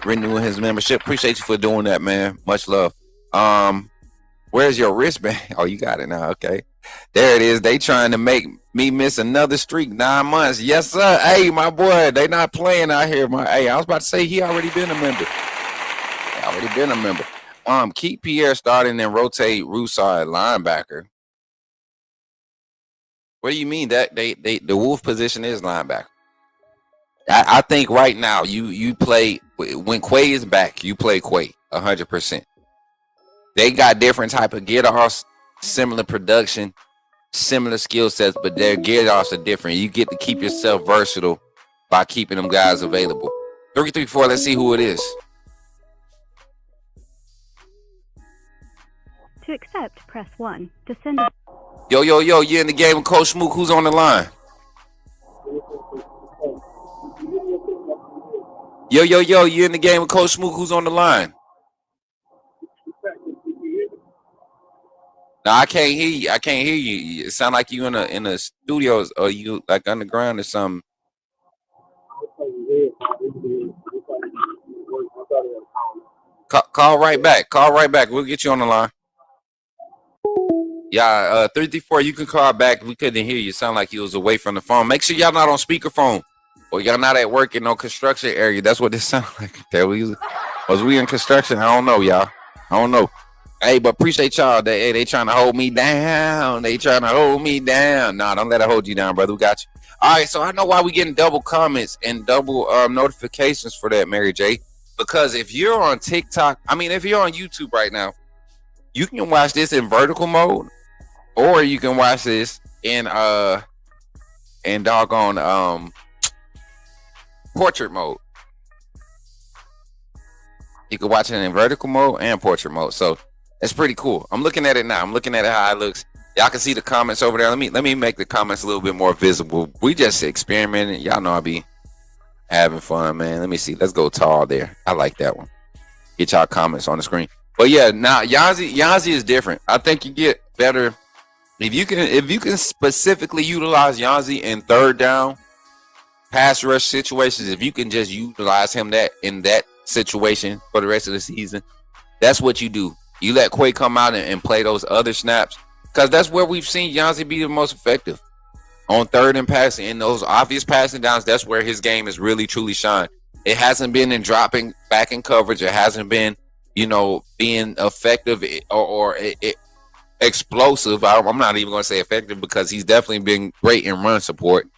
renewing his membership. Appreciate you for doing that, man. Much love. Where's your wristband? Oh, you got it now. Okay. There it is. They trying to make me miss another streak. 9 months. Yes, sir. Hey, my boy, they not playing out here. I was about to say he already been a member. Keep Pierre starting and rotate Roussard at linebacker. What do you mean that the Wolf position is linebacker? I think right now you play when Quay is back, you play Quay 100%. They got different type of get-offs, similar production, similar skill sets, but their get-offs are different. You get to keep yourself versatile by keeping them guys available. 334, let's see who it is. To accept, press 1. To send a... Yo, you in the game with Coach Smook. Who's on the line? Yo, you in the game with Coach Smook. Who's on the line? No, I can't hear you. It sound like you in a studio or you like underground or something. Call right back. We'll get you on the line. Yeah, 334, you can call back. We couldn't hear you. Sound like you was away from the phone. Make sure y'all not on speakerphone or y'all not at work in no construction area. That's what this sound like. Was we in construction? I don't know, y'all. I don't know. Hey, but appreciate y'all. They trying to hold me down. Nah, don't let it hold you down, brother. We got you. All right, so I know why we getting double comments and double notifications for that, Mary J. Because if you're on TikTok, if you're on YouTube right now, you can watch this in vertical mode, or you can watch this in doggone portrait mode. You can watch it in vertical mode and portrait mode. So it's pretty cool. I'm looking at it now. I'm looking at it how it looks. Y'all can see the comments over there. Let me make the comments a little bit more visible. We just experimenting. Y'all know I be having fun, man. Let me see. Let's go tall there. I like that one. Get y'all comments on the screen. But yeah, now Yanzi is different. I think you get better if you can specifically utilize Yanzi in third down pass rush situations. If you can just utilize him in that situation for the rest of the season, that's what you do. You let Quay come out and play those other snaps, because that's where we've seen Yanzi be the most effective on third and passing in those obvious passing downs. That's where his game is really truly shined. It hasn't been in dropping back in coverage. It hasn't been, being effective or explosive. I'm not even going to say effective, because he's definitely been great in run support,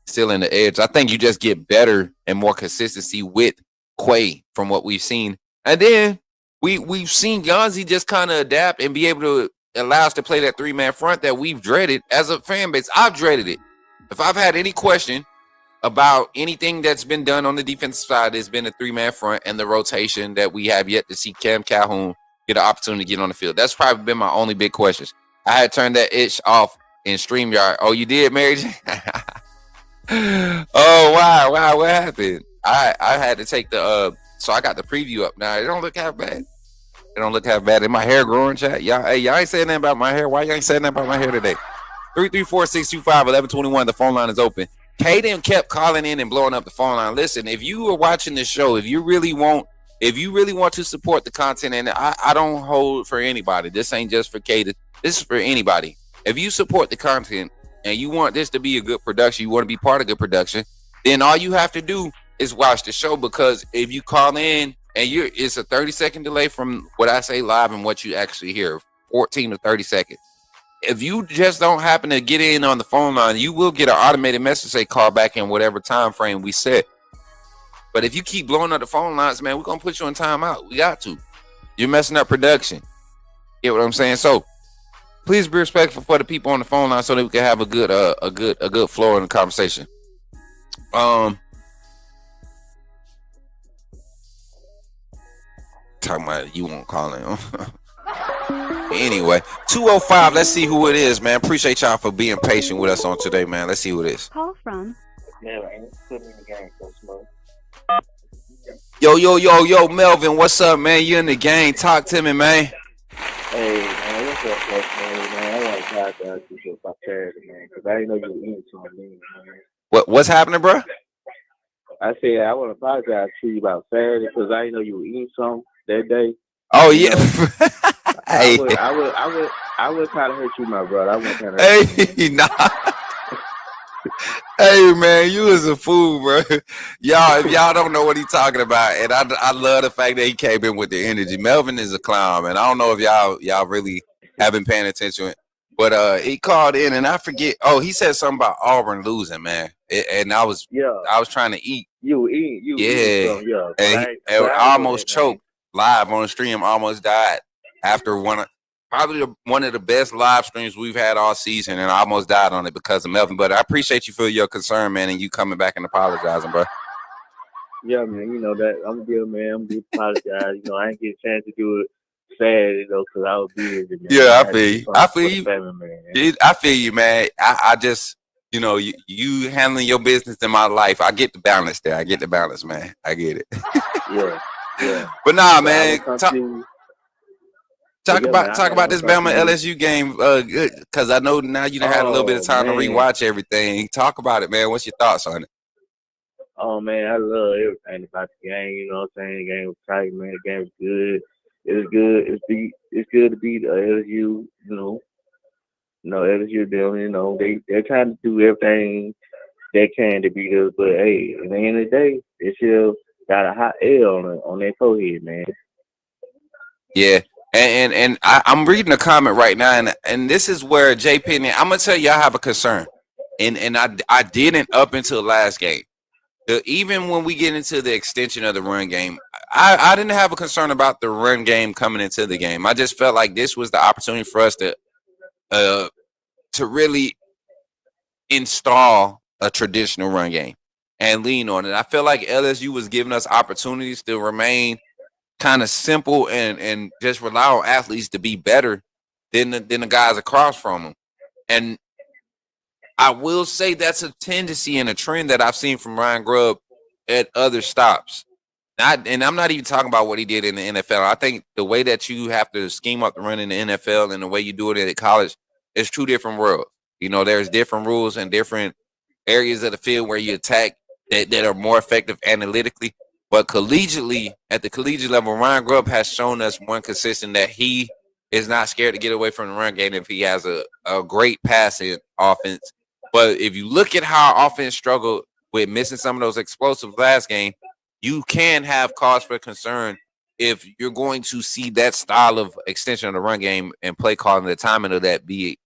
still in the edge. I think you just get better and more consistency with Quay from what we've seen. And then we've seen Yanzi just kind of adapt and be able to allow us to play that 3-man front that we've dreaded as a fan base. I've dreaded it. If I've had any question about anything that's been done on the defensive side, it's been a 3-man front and the rotation that we have yet to see Cam Calhoun get an opportunity to get on the field. That's probably been my only big questions. I had turned that itch off in StreamYard. Oh, you did, Mary J? Oh, wow. What happened? I had to take the so I got the preview up now. It don't look half bad. Is my hair growing, chat? Y'all ain't saying nothing about my hair. Why y'all ain't saying nothing about my hair today? 334-625-1121. The phone line is open. Kaden kept calling in and blowing up the phone line. Listen, if you are watching this show, if you really want to support the content, and I don't hold for anybody. This ain't just for Kaden. This is for anybody. If you support the content and you want this to be a good production, you want to be part of good production, then all you have to do is watch the show. Because if you call in and it's a 30-second delay from what I say live and what you actually hear, 14 to 30 seconds. If you just don't happen to get in on the phone line, you will get an automated message say call back in whatever time frame we set. But if you keep blowing up the phone lines, man, we're gonna put you in timeout. We got to. You're messing up production. Get what I'm saying? So please be respectful for the people on the phone line so that we can have a good flow in the conversation. Talking about you won't call in. anyway. 205. Let's see who it is, man. Appreciate y'all for being patient with us on today, man. Let's see who it is. Call from. Yeah, man. Put me in the game, Coach Smoke. Yo, Melvin. What's up, man? You in the game? Talk to me, man. Hey, man, what's up, Coach Smoke, man? I want to apologize to you about Saturday, man, because I didn't know you were eating something, man. What's happening, bro? I said I want to apologize to you about Saturday because I didn't know you were eating something that day. Oh, You yeah. know, Hey. I would kind of hurt you, my brother. I would kind of hurt you, man. Nah. Hey, man, you was a fool, bro. Y'all, if y'all don't know what he's talking about, and I love the fact that he came in with the energy. Melvin is a clown, man. I don't know if y'all really have been paying attention, but he called in, and I forget. Oh, he said something about Auburn losing, man. And I was trying to eat. You were eating. Yeah. And I almost choked live on the stream. Almost died after one of the best live streams we've had all season, and I almost died on it because of Melvin. But I appreciate you for your concern, man, and you coming back and apologizing, bro. Yeah, man, you know that I'm good, man. I'm good. Apologize. You know, I didn't get a chance to do it Saturday, you know, because I was busy, man. Yeah, I feel you. I feel you. Family, I feel you, man. I just, you know, you handling your business in my life. I get the balance there. I get the balance, man. I get it. Yeah. But nah, So man. Talk about this Bama LSU game, because I know now you done had a little bit of time to rewatch everything. Talk about it, man. What's your thoughts on it? Oh man, I love everything about the game. You know what I'm saying? The game was tight, man. The game was good. It was good. It's good to beat LSU. You know LSU. They're trying to do everything they can to beat us, but hey, at the end of the day, they still got a hot L on their forehead, man. Yeah. And I'm reading a comment right now, and this is where J Penny, I'm gonna tell you, I have a concern, and I didn't up until last game. Even when we get into the extension of the run game, I didn't have a concern about the run game coming into the game. I just felt like this was the opportunity for us to really install a traditional run game and lean on it. I feel like LSU was giving us opportunities to remain kind of simple and just rely on athletes to be better than the guys across from them. And I will say that's a tendency and a trend that I've seen from Ryan Grubb at other stops. And I'm not even talking about what he did in the NFL. I think the way that you have to scheme up the run in the NFL and the way you do it at college is two different worlds. You know, there's different rules and different areas of the field where you attack that are more effective analytically. But collegiately, at the collegiate level, Ryan Grubb has shown us one consistent that he is not scared to get away from the run game if he has a great passing offense. But if you look at how our offense struggled with missing some of those explosives last game, you can have cause for concern if you're going to see that style of extension of the run game and play calling, the timing of that be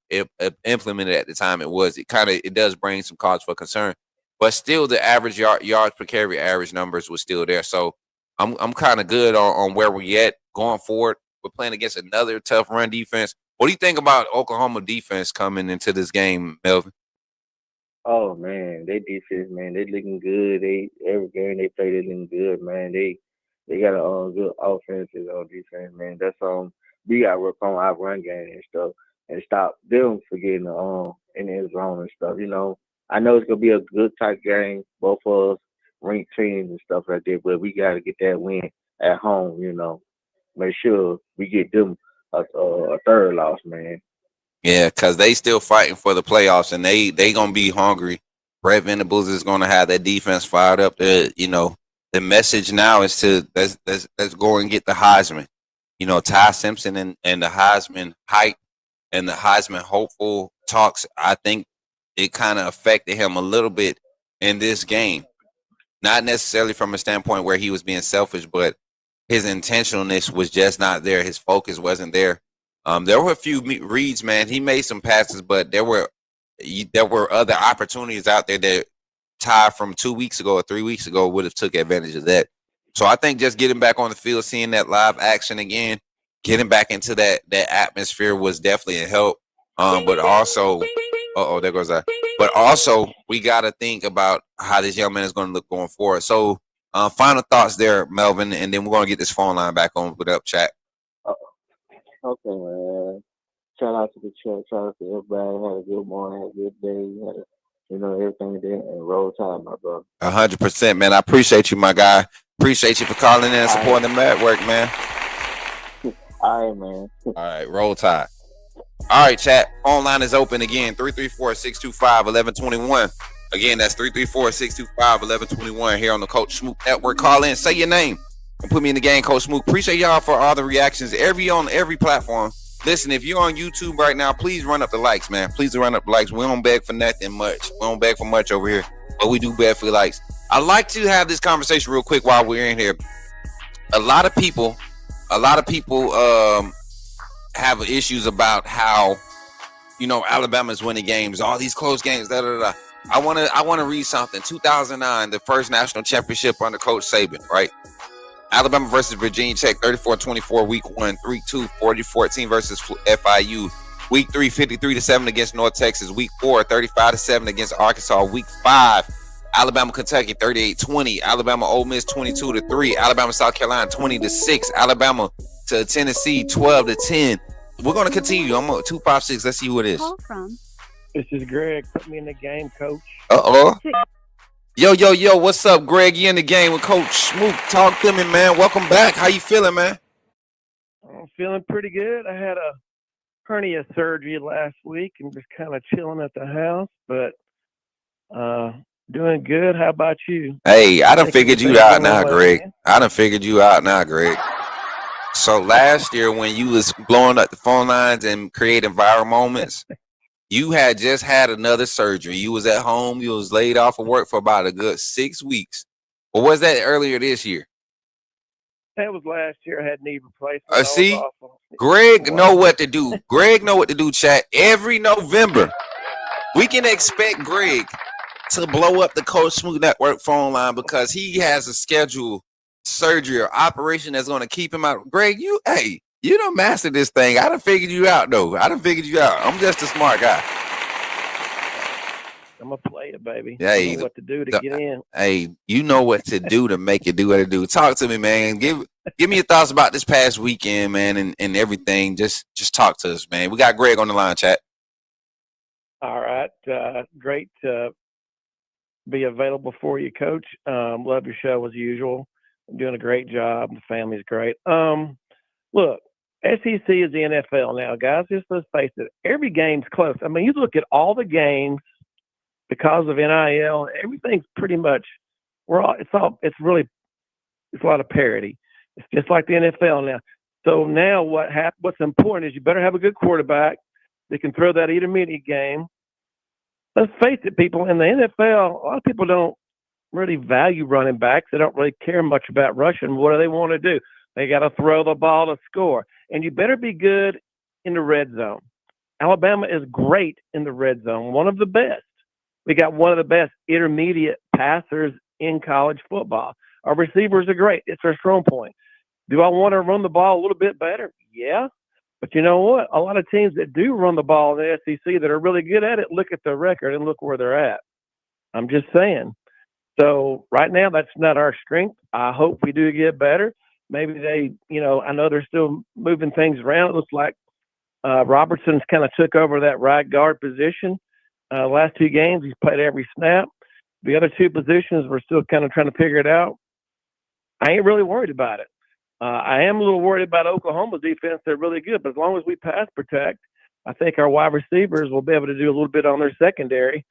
implemented at the time it does bring some cause for concern. But still, the average yards per carry average numbers was still there. So I'm kind of good on where we're at going forward. We're playing against another tough run defense. What do you think about Oklahoma defense coming into this game, Melvin? Oh man, they defense, man, they looking good. Every game they play, they looking good, man. They got a good offense on defense, man. That's we got to work on our run game and stuff, and stop them for getting in the zone and stuff. You know, I know it's gonna be a good tight game, both of us ranked teams and stuff like that, but we got to get that win at home. You know, make sure we get them a third loss, man. Yeah, because they still fighting for the playoffs, and they gonna be hungry. Brett Venables is gonna have that defense fired up. The message now is to let's go and get the Heisman. You know, Ty Simpson and the Heisman hype and the Heisman hopeful talks. I think it kind of affected him a little bit in this game. Not necessarily from a standpoint where he was being selfish, but his intentionalness was just not there. His focus wasn't there. There were a few reads, man. He made some passes, but there were other opportunities out there that Ty from 2 weeks ago or 3 weeks ago would have took advantage of that. So I think just getting back on the field, seeing that live action again, getting back into that atmosphere was definitely a help. But also, there goes that. But also, we got to think about how this young man is going to look going forward. So, final thoughts there, Melvin, and then we're going to get this phone line back on with up chat. Okay, man. Shout out to the chat. Shout out to everybody. Had a good morning. Had a good day. Had a, everything there. And roll tide, my brother. 100%, man. I appreciate you, my guy. Appreciate you for calling in and All right. supporting the network, man. All right, man. All right, roll tide. All right, chat. Phone line is open again. 334-625-1121. Again, that's 334-625-1121 here on the Coach Smook Network. Call in, say your name, and put me in the game, Coach Smook. Appreciate y'all for all the reactions on every platform. Listen, if you're on YouTube right now, please run up the likes, man. Please run up the likes. We don't beg for nothing much. We don't beg for much over here, but we do beg for likes. I'd like to have this conversation real quick while we're in here. A lot of people have issues about how, Alabama's winning games, all these close games, da da da. I want to read something. 2009, the first national championship under Coach Saban, right? Alabama versus Virginia Tech, 34-24, week 1, 3-2, 40-14 versus FIU. Week 3, 53-7 against North Texas. Week 4, 35-7 against Arkansas. Week 5, Alabama Kentucky, 38-20. Alabama Ole Miss, 22-3. Alabama South Carolina, 20-6. Alabama to Tennessee, 12-10. We're gonna continue. I'm on 256. Let's see who it is. Call from. This is Greg. Put me in the game, Coach. Yo, what's up, Greg? You in the game with Coach Smook. Talk to me, man. Welcome back. How you feeling, man? I'm feeling pretty good. I had a hernia surgery last week and just kind of chilling at the house, but doing good. How about you? Hey, I done figured you out now, Greg. So last year when you was blowing up the phone lines and creating viral moments, you had just had another surgery. You was at home. You was laid off of work for about a good 6 weeks. Or was that earlier this year? That was last year. I had knee replacement. See, Greg know what to do. Greg know what to do, chat. Every November, we can expect Greg to blow up the Coach Smook Network phone line because he has a scheduled surgery or operation that's going to keep him out. Greg, you done mastered this thing. I done figured you out, though. I'm just a smart guy. I'm a player, baby. Yeah, I know what to do to get in. Hey, you know what to do to make it do what it do. Talk to me, man. Give me your thoughts about this past weekend, man, and everything. Just talk to us, man. We got Greg on the line, chat. All right. Great to be available for you, Coach. Love your show as usual. Doing a great job. The family's great. Look, SEC is the NFL now, guys. Just let's face it. Every game's close. I mean, you look at all the games because of NIL. Everything's pretty much it's a lot of parity. It's just like the NFL now. So now what's important is you better have a good quarterback that can throw that intermediate game. Let's face it, people. In the NFL, a lot of people don't really value running backs. They don't really care much about rushing. What do they want to do? They got to throw the ball to score. And you better be good in the red zone. Alabama is great in the red zone, one of the best. We got one of the best intermediate passers in college football. Our receivers are great. It's our strong point. Do I want to run the ball a little bit better? Yeah. But you know what? A lot of teams that do run the ball in the SEC that are really good at it, look at their record and look where they're at. I'm just saying. So right now, that's not our strength. I hope we do get better. Maybe they, I know they're still moving things around. It looks like Robertson's kind of took over that right guard position. Last 2 games, he's played every snap. The other 2 positions, we're still kind of trying to figure it out. I ain't really worried about it. I am a little worried about Oklahoma's defense. They're really good, but as long as we pass protect, I think our wide receivers will be able to do a little bit on their secondary.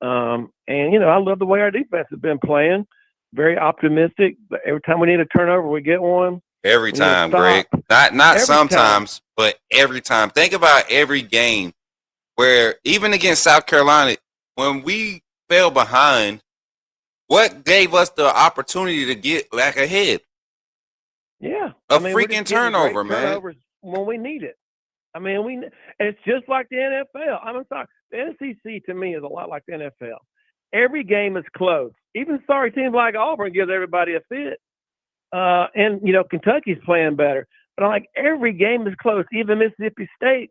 I love the way our defense has been playing. Very optimistic. Every time we need a turnover, we get one. Every time, Greg. Not every sometimes, but every time. Think about every game where, even against South Carolina, when we fell behind, what gave us the opportunity to get back ahead? Yeah. Freaking turnover, man. When we need it. It's just like the NFL. I'm sorry. The SEC to me is a lot like the NFL. Every game is close. Even sorry teams like Auburn gives everybody a fit. Kentucky's playing better. But every game is close. Even Mississippi State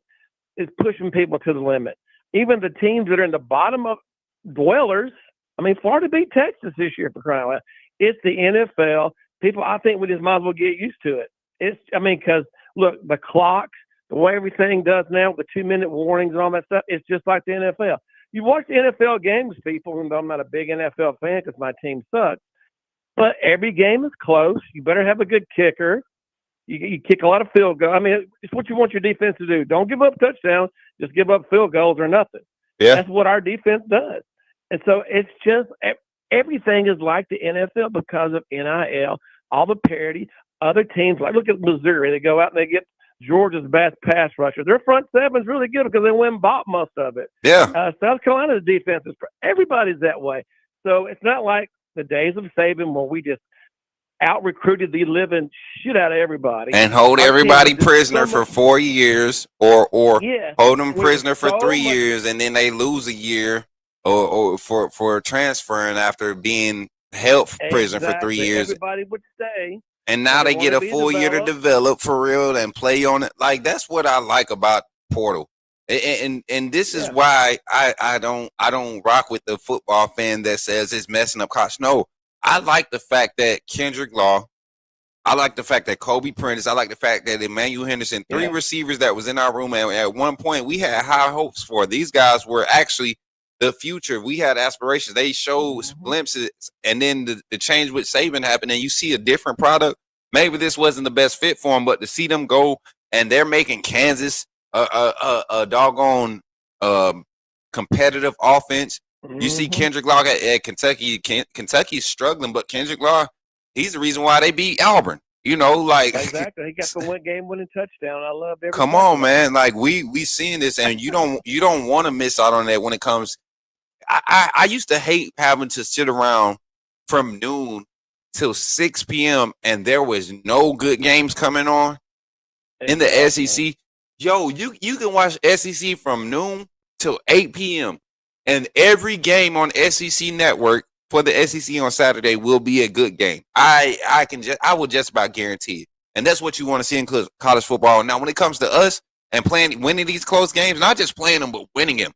is pushing people to the limit. Even the teams that are in the bottom of dwellers. Florida beat Texas this year, for crying out loud. It's the NFL. People, I think we just might as well get used to it. Because look, the clocks, the way everything does now, with the 2-minute warnings and all that stuff, it's just like the NFL. You watch the NFL games, people, and I'm not a big NFL fan because my team sucks, but every game is close. You better have a good kicker. You kick a lot of field goals. I mean, it's what you want your defense to do. Don't give up touchdowns. Just give up field goals or nothing. Yeah. That's what our defense does. And so it's just everything is like the NFL because of NIL, all the parity. Other teams, like look at Missouri, they go out and they get Georgia's best pass rusher. Their front seven's really good because they win most of it. Yeah. South Carolina's defense is everybody's that way. So it's not like the days of Saban where we just out-recruited the living shit out of everybody and hold everybody prisoner for 4 years, or hold them prisoner for 3 years, and then they lose a year, or for transferring after being held prisoner for 3 years. Everybody would stay. And now they get a full year to develop for real and play on it. Like, that's what I like about portal. And this is why I don't rock with the football fan that says it's messing up college. No, I like the fact that Kendrick Law, I like the fact that Kobe Prentice, I like the fact that Emmanuel Henderson, 3 receivers that was in our room at one point we had high hopes for. These guys were actually the future. We had aspirations. They showed glimpses, and then the change with Saban happened, and you see a different product. Maybe this wasn't the best fit for them, but to see them go and they're making Kansas a doggone competitive offense. You see Kendrick Law at Kentucky. Kentucky's struggling, but Kendrick Law, he's the reason why they beat Auburn. You know, like exactly. He got the game-winning touchdown. I love every. Come on, man! Like we seeing this, and you don't want to miss out on that when it comes. I used to hate having to sit around from noon till 6 p.m. and there was no good games coming on in the SEC. Yo, you can watch SEC from noon till 8 p.m. and every game on SEC Network for the SEC on Saturday will be a good game. I will just about guarantee it. And that's what you want to see in college football. Now, when it comes to us and winning these close games, not just playing them, but winning them.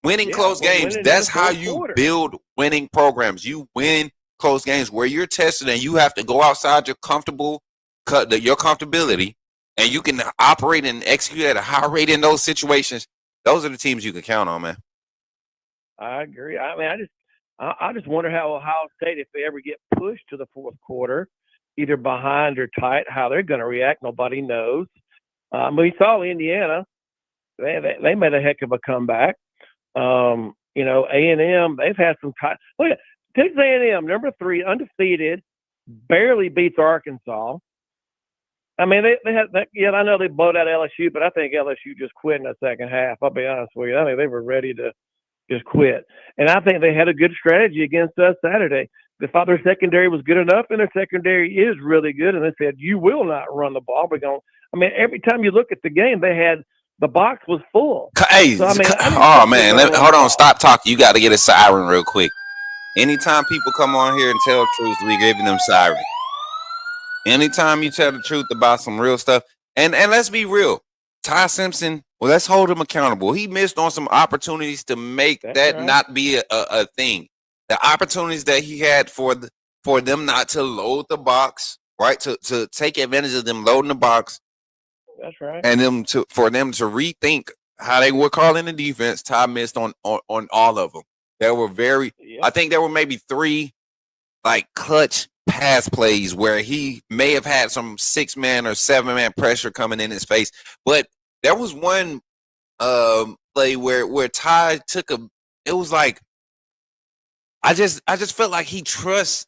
Winning close games, that's how you build winning programs. You win close games where you're tested and you have to go outside your comfortability, and you can operate and execute at a high rate in those situations. Those are the teams you can count on, man. I agree. I mean, I just wonder how Ohio State, if they ever get pushed to the fourth quarter, either behind or tight, how they're going to react. Nobody knows. We saw Indiana; they made a heck of a comeback. A&M, they've had some tight. Look at Texas A&M, number 3, undefeated, barely beats Arkansas. I mean, they had that. Yeah, I know they blowed out LSU, but I think LSU just quit in the second half. I'll be honest with you. I think they were ready to just quit. And I think they had a good strategy against us Saturday. They thought their secondary was good enough, and their secondary is really good. And they said, you will not run the ball. Every time you look at the game, the box was full. Hey, so, hold on, stop talking. You got to get a siren real quick. Anytime people come on here and tell the truth, we giving them siren. Anytime you tell the truth about some real stuff, and let's be real, Ty Simpson, well, let's hold him accountable. He missed on some opportunities to make not be a thing. The opportunities that he had for them not to load the box, right? To take advantage of them loading the box. That's right. And for them to rethink how they were calling the defense, Ty missed on all of them. There were I think there were maybe 3 like clutch pass plays where he may have had some 6-man or 7-man pressure coming in his face. But there was one play where Ty it was like I just felt like he trusts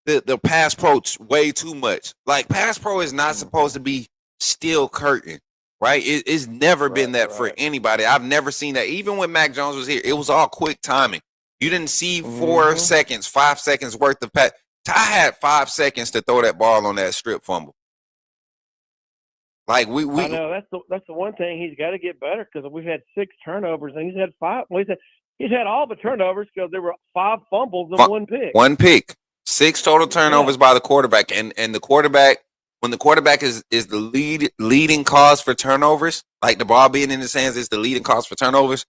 the pass pro way too much. Like, pass pro is not supposed to be steel curtain, right? It's never been that for anybody. I've never seen that. Even when Mac Jones was here, it was all quick timing. You didn't see 4 seconds, 5 seconds worth of pass. Ty had 5 seconds to throw that ball on that strip fumble. Like we I know that's the one thing he's got to get better, because we've had 6 turnovers and he's had 5. Well, he's had all the turnovers because there were 5 fumbles and 1 pick. 1 pick, 6 total turnovers by the quarterback, and the quarterback. When the quarterback is the leading cause for turnovers, like the ball being in his hands is the leading cause for turnovers,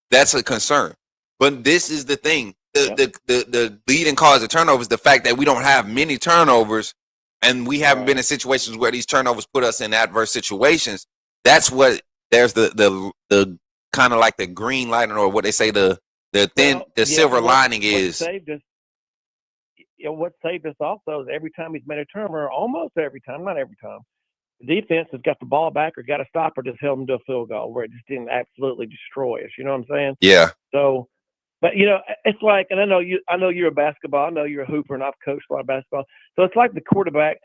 that's a concern. But this is the thing. The leading cause of turnovers, the fact that we don't have many turnovers and we haven't been in situations where these turnovers put us in adverse situations. That's what there's the kind of like the green light, or what they say the silver lining is. What saved us also is every time he's made a turnover, almost every time, not every time, the defense has got the ball back or got a stop or just held him to a field goal where it just didn't absolutely destroy us. You know what I'm saying? Yeah. So, but it's like, and I know you're a basketball. I know you're a hooper, and I've coached a lot of basketball. So it's like the quarterback.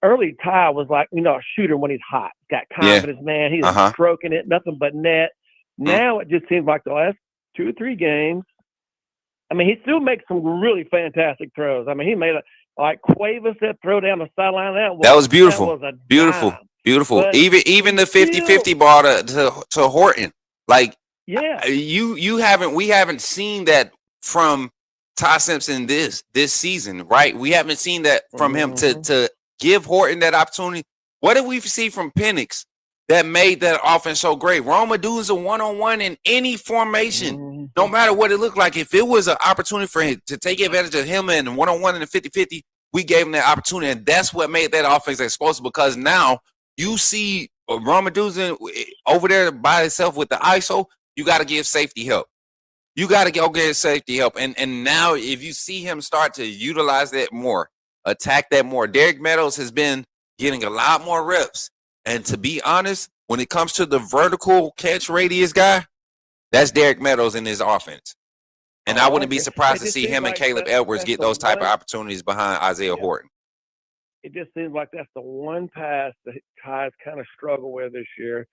Early Ty was like, a shooter when he's hot. Got confidence, man. He's stroking it, nothing but net. Now it just seems like the last 2 or 3 games. I mean, he still makes some really fantastic throws. I mean, he made Cuevas that throw down the sideline. That was beautiful. That was Beautiful. But even the 50-50 ball to Horton. Like, yeah, we haven't seen that from Ty Simpson this season, right? We haven't seen that from him to give Horton that opportunity. What did we see from Penix that made that offense so great? Roma does a one-on-one in any formation, no matter what it looked like. If it was an opportunity for him to take advantage of him and one-on-one in the 50-50, we gave him that opportunity, and that's what made that offense explosive, because now you see Roma Duzin over there by himself with the ISO. You got to give safety help. You got to go get safety help. And now if you see him start to utilize that more, attack that more, Derek Meadows has been getting a lot more reps. And to be honest, when it comes to the vertical catch radius guy, that's Derek Meadows in his offense. And I wouldn't be surprised to see him and Caleb Edwards get those type of opportunities behind Isaiah Horton. It just seems like that's the one pass that Ty's kind of struggled with this year,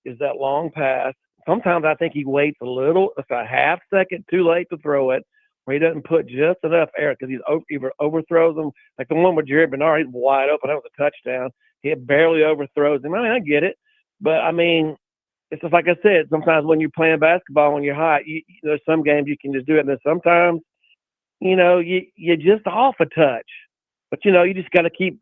is that long pass. Sometimes I think he waits a little, it's a half second too late to throw it, where he doesn't put just enough air, because he's either overthrows them. Like the one with Jared Bernard, he's wide open. That was a touchdown. He barely overthrows him. I mean, I get it. But, I mean, it's just like I said, sometimes when you're playing basketball, when you're hot, there's some games you can just do it. And then sometimes, you're just off a touch. But, you just got to keep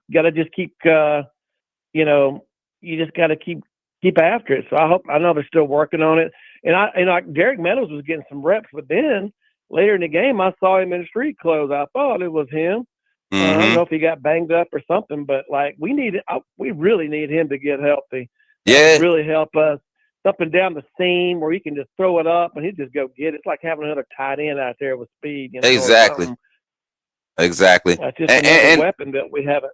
after it. So I know they're still working on it. And Derek Meadows was getting some reps, but then later in the game, I saw him in the street clothes. I thought it was him. I don't know if he got banged up or something, but we really need him to get healthy. Yeah. Really help us up and down the seam where he can just throw it up and he just go get it. It's like having another tight end out there with speed. Exactly. That's just another weapon that we haven't,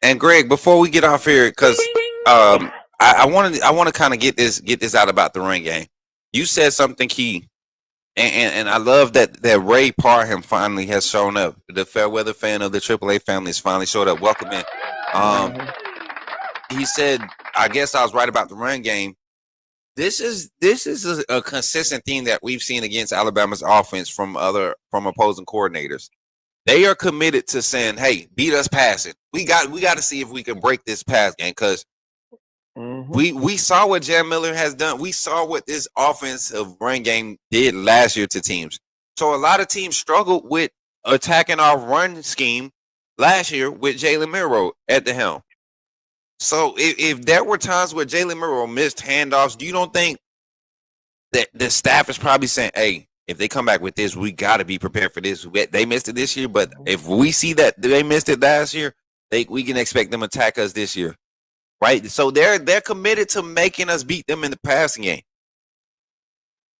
And Greg, before we get off here, because I want to kind of get this out about the run game. You said something key. And I love that Ray Parham finally has shown up. The Fairweather fan of the AAA family has finally showed up. Welcome in. He said, I guess I was right about the run game. This is a consistent theme that we've seen against Alabama's offense from opposing coordinators. They are committed to saying, hey, beat us passing. We got to see if we can break this pass game, because we saw what Jan Miller has done. We saw what this offensive run game did last year to teams. So a lot of teams struggled with attacking our run scheme last year with Jalen Milroe at the helm. So if there were times where Jalen Milroe missed handoffs, you don't think that the staff is probably saying, hey, if they come back with this, we got to be prepared for this. They missed it this year, but if we see that they missed it last year, we can expect them to attack us this year. Right, so they're committed to making us beat them in the passing game,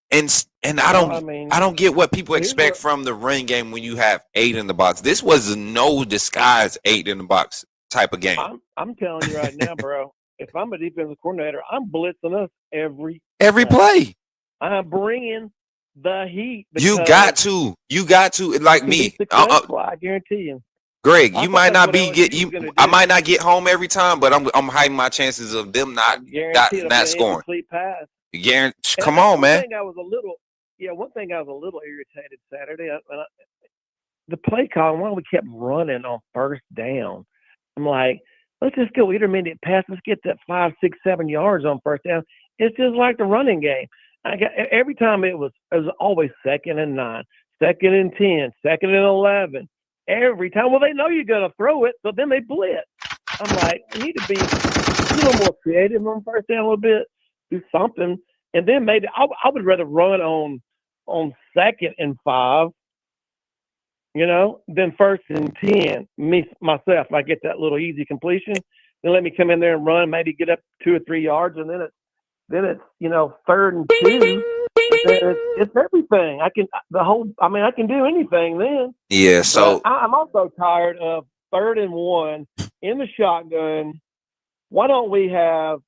and I don't get what people expect from the run game when you have 8 in the box. This was no disguise 8 in the box type of game. I'm telling you right now, bro. If I'm a defensive coordinator, I'm blitzing us every play. I'm bringing the heat. You got to like me. I guarantee you. Greg, you might not I might not get home every time, but I'm hiding my chances of them not scoring. Come on, man. One thing I was a little irritated Saturday. The play call, why we kept running on first down. I'm like, let's just go intermediate pass. Let's get that 5, 6, 7 yards on first down. It's just like the running game. Every time it was always 2nd and 9, 2nd and 10, 2nd and 11. Every time. Well, they know you're going to throw it, so then they blitz. I'm like, you need to be a little more creative on first down a little bit, do something. And then maybe I would rather run on 2nd and 5 then 1st and 10, myself, I get that little easy completion. Then let me come in there and run, maybe get up 2 or 3 yards, and then it's 3rd and 2. Then it's everything. I can do anything then. Yeah. So But I'm also tired of 3rd and 1 in the shotgun. Why don't we have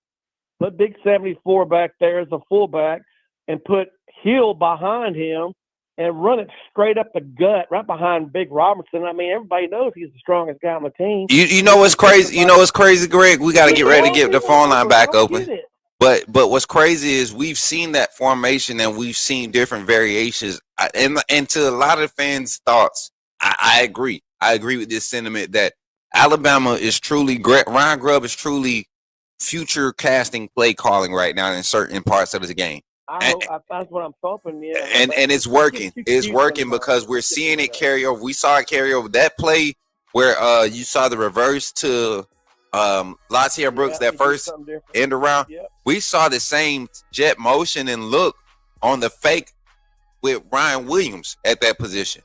the big 74 back there as a fullback and put Hill behind him and run it straight up the gut right behind Big Robertson? I mean, everybody knows he's the strongest guy on the team. you know what's crazy? You know what's crazy, Greg? We got to get ready to get the phone line back open. But what's crazy is we've seen that formation and we've seen different variations. And to a lot of fans' thoughts, I agree. I agree with this sentiment that Alabama is truly Ryan Grubb is truly future casting play calling right now in certain parts of the game. That's what I'm hoping. Yeah, and it's working. It's working because we're seeing it carry over. We saw it carry over. That play where you saw the reverse to Latair Brooks, that first end around. Yep. We saw the same jet motion and look on the fake with Ryan Williams at that position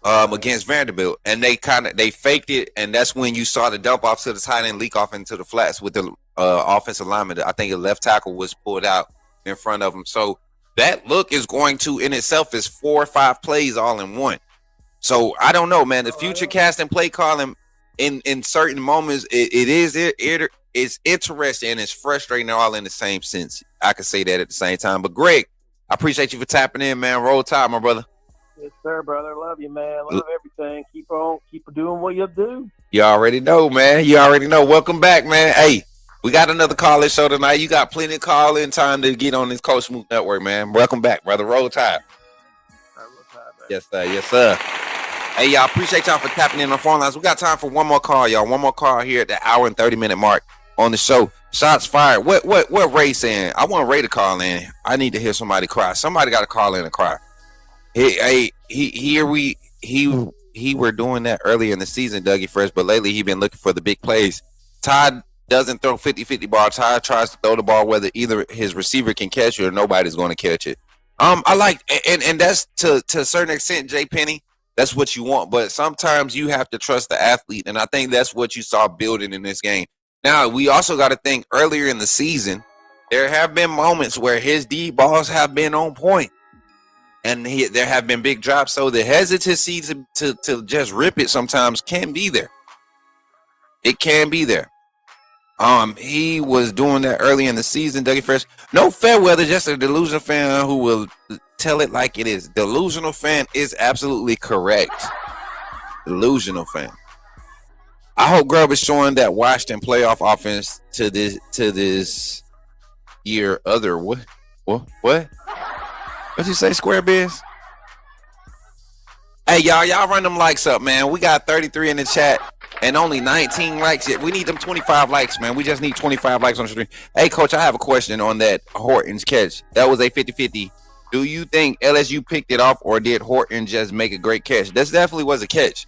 against Vanderbilt, and they faked it, and that's when you saw the dump off to the tight end, leak off into the flats with the offensive lineman. I think the left tackle was pulled out in front of him. So that look is going to, in itself, is 4 or 5 plays all in one. So I don't know, man. The future cast and play calling in certain moments, it's interesting and it's frustrating all in the same sense. I can say that at the same time. But Greg, I appreciate you for tapping in, man. Roll Tide, my brother. Yes, sir, brother. Love you, man. Love everything. Keep doing what you do. You already know, man. You already know. Welcome back, man. Hey, we got another call-in show tonight. You got plenty of call-in time to get on this Coach Smook Network, man. Welcome back, brother. Roll Tide. Yes, sir. Yes, sir. Hey, y'all, appreciate y'all for tapping in on phone lines. We got time for one more call, y'all. One more call here at the hour and 30-minute mark on the show. Shots fired. What Ray saying? I want Ray to call in. I need to hear somebody cry. Somebody got to call in and cry. He were doing that earlier in the season, Dougie Fresh, but lately he been looking for the big plays. Todd doesn't throw 50-50 ball. Todd tries to throw the ball whether either his receiver can catch it or nobody's going to catch it. I like, and that's to a certain extent, Jay Penny, that's what you want, but sometimes you have to trust the athlete, and I think that's what you saw building in this game. Now, we also got to think earlier in the season, there have been moments where his deep balls have been on point. And there have been big drops, so the hesitancy to just rip it sometimes can be there. It can be there. He was doing that early in the season, Dougie Fresh. No fair weather, just a delusional fan who will tell it like it is. Delusional fan is absolutely correct. Delusional fan. I hope Grubb is showing that Washington playoff offense to this year. What? What'd you say, Square Biz? Hey, y'all run them likes up, man. We got 33 in the chat and only 19 likes yet. We need them 25 likes, man. We just need 25 likes on the stream. Hey, Coach, I have a question on that Horton's catch. That was a 50-50. Do you think LSU picked it off, or did Horton just make a great catch? This definitely was a catch.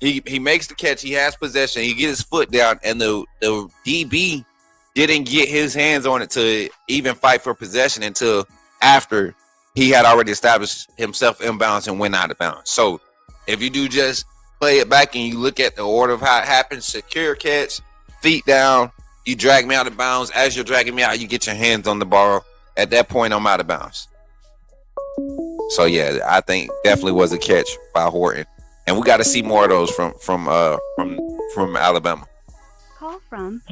He makes the catch. He has possession. He gets his foot down, and the DB didn't get his hands on it to even fight for possession until after he had already established himself inbounds and went out of bounds. So if you do just play it back and you look at the order of how it happens, secure catch, feet down, you drag me out of bounds. As you're dragging me out, you get your hands on the ball. At that point, I'm out of bounds. So yeah, I think definitely was a catch by Horton. And we got to see more of those from Alabama. Call from.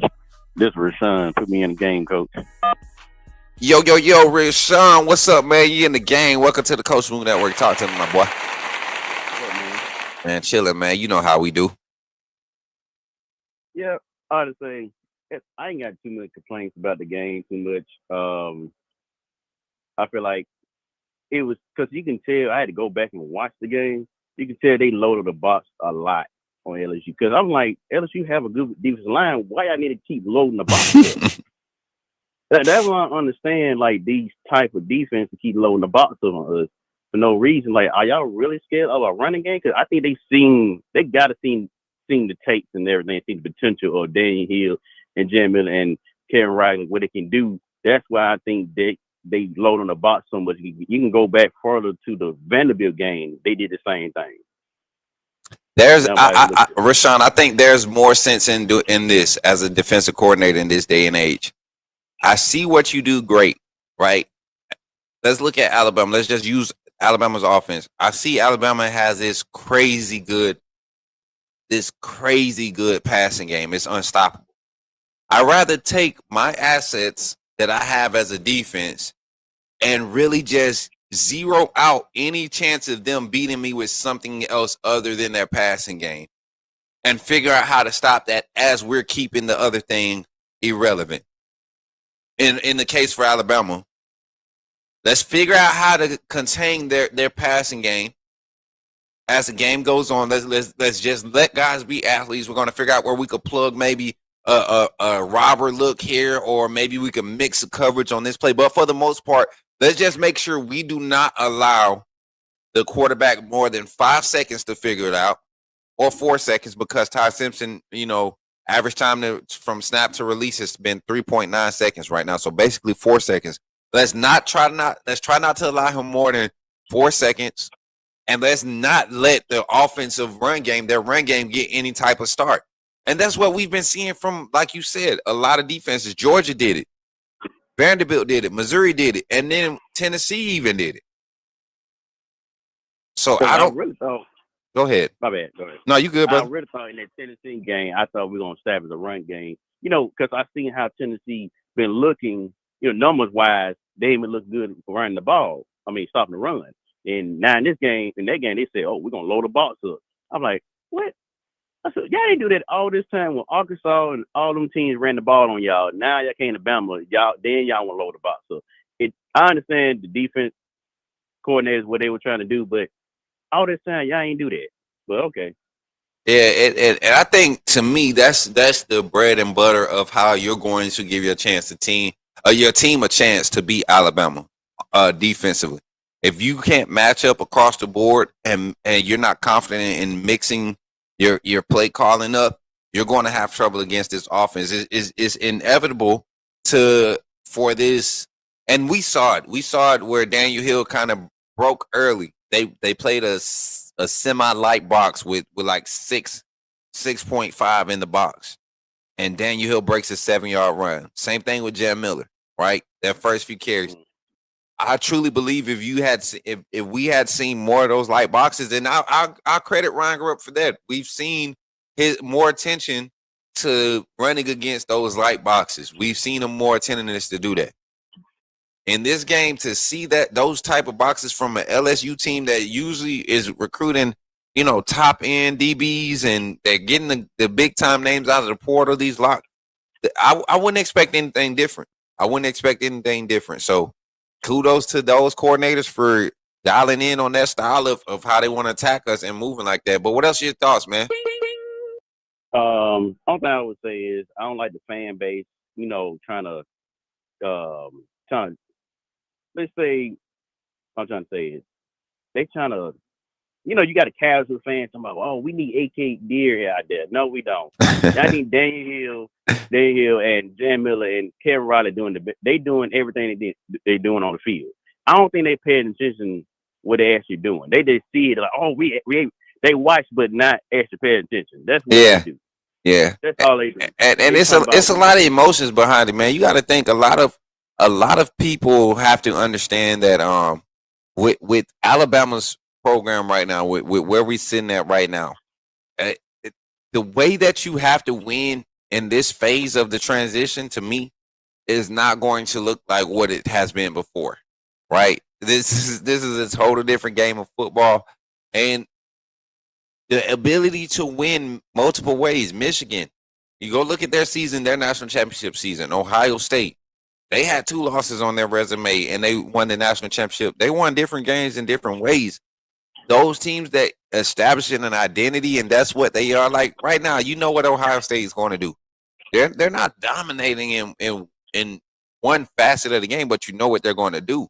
This is Rashawn. Put me in the game, Coach. Yo, Rashawn, what's up, man? You in the game? Welcome to the Coach Smook Network. Talk to me, my boy. Man, chilling, man. You know how we do. Yeah, honestly, I ain't got too much complaints about the game. Too much. I feel like it was because you can tell. I had to go back and watch the game. You can tell they loaded the box a lot on LSU. Because I'm like, LSU have a good defensive line. Why I need to keep loading the box? That's why I understand, like, these type of defense to keep loading the box on us for no reason. Like, are y'all really scared of a running game? Because I think they got to seen the tapes and everything, see the potential of Daniel Hill and Jim Miller and Karen Riley, what they can do. That's why I think they load on the box so much. You can go back further to the Vanderbilt game. They did the same thing. There's Nobody's looking. Rashawn, I think there's more sense in this as a defensive coordinator in this day and age. I see what you do great, right? Let's look at Alabama. Let's just use Alabama's offense. I see Alabama has this crazy good passing game. It's unstoppable. I'd rather take my assets that I have as a defense and really just zero out any chance of them beating me with something else other than their passing game and figure out how to stop that as we're keeping the other thing irrelevant. In the case for Alabama, let's figure out how to contain their passing game as the game goes on. Let's just let guys be athletes. We're going to figure out where we could plug maybe a robber look here, or maybe we can mix the coverage on this play. But for the most part, let's just make sure we do not allow the quarterback more than 5 seconds to figure it out, or 4 seconds, because Ty Simpson, average time from snap to release has been 3.9 seconds right now. So basically 4 seconds. Let's try not to allow him more than 4 seconds, and let's not let the offensive run game get any type of start. And that's what we've been seeing from, like you said, a lot of defenses. Georgia did it. Vanderbilt did it. Missouri did it. And then Tennessee even did it. So I really thought. Go ahead. My bad. Go ahead. No, you good, brother. I really thought in that Tennessee game, I thought we were going to establish the run game. Because I seen how Tennessee been looking, numbers-wise, they ain't been looking good for running the ball. Stopping the run. And now in that game, they said, oh, we're going to load the box up. I'm like, what? I said, y'all didn't do that all this time when Arkansas and all them teams ran the ball on y'all. Now y'all came to Bama, y'all want to load the box up. I understand the defense coordinators what they were trying to do, but all this time y'all ain't do that. But okay. Yeah, and I think to me that's the bread and butter of how you're going to give your team a chance to beat Alabama defensively. If you can't match up across the board and you're not confident in mixing your play calling up, you're going to have trouble against this offense. It's inevitable for this, and we saw it. We saw it where Daniel Hill kind of broke early. They played a semi-light box with like 6.5 in the box, and Daniel Hill breaks a 7-yard run. Same thing with Jen Miller, right? That first few carries. I truly believe if we had seen more of those light boxes, and I credit Ryan Grubb for that. We've seen his more attention to running against those light boxes. We've seen him more attentiveness to do that. In this game, to see that those type of boxes from an LSU team that usually is recruiting, top end DBs, and they're getting the big time names out of the portal, these locks, I wouldn't expect anything different. So kudos to those coordinators for dialing in on that style of how they want to attack us and moving like that. But what else are your thoughts, man? Only thing I would say is I don't like the fan base, trying to let's say what I'm trying to say is they trying to, you got a casual fan talking about, oh, we need AK Deer out there. No, we don't. I need Daniel Hill and Jan Miller and Kevin Riley doing everything they doing on the field. I don't think they paying attention what they actually doing. They just see it like, oh, they watch but not actually pay attention. That's what they do. Yeah, that's all they do. And it's a lot of emotions behind it, man. You got to think a lot of people have to understand that with Alabama's program right now, with where we're sitting at right now, the way that you have to win in this phase of the transition, to me, is not going to look like what it has been before, right? This is a total different game of football, and the ability to win multiple ways. Michigan, you go look at their season, their national championship season. Ohio State, they had 2 losses on their resume, and they won the national championship. They won different games in different ways. Those teams that establishing an identity, and that's what they are like right now. You know what Ohio State is going to do. They're not dominating in one facet of the game, but you know what they're going to do.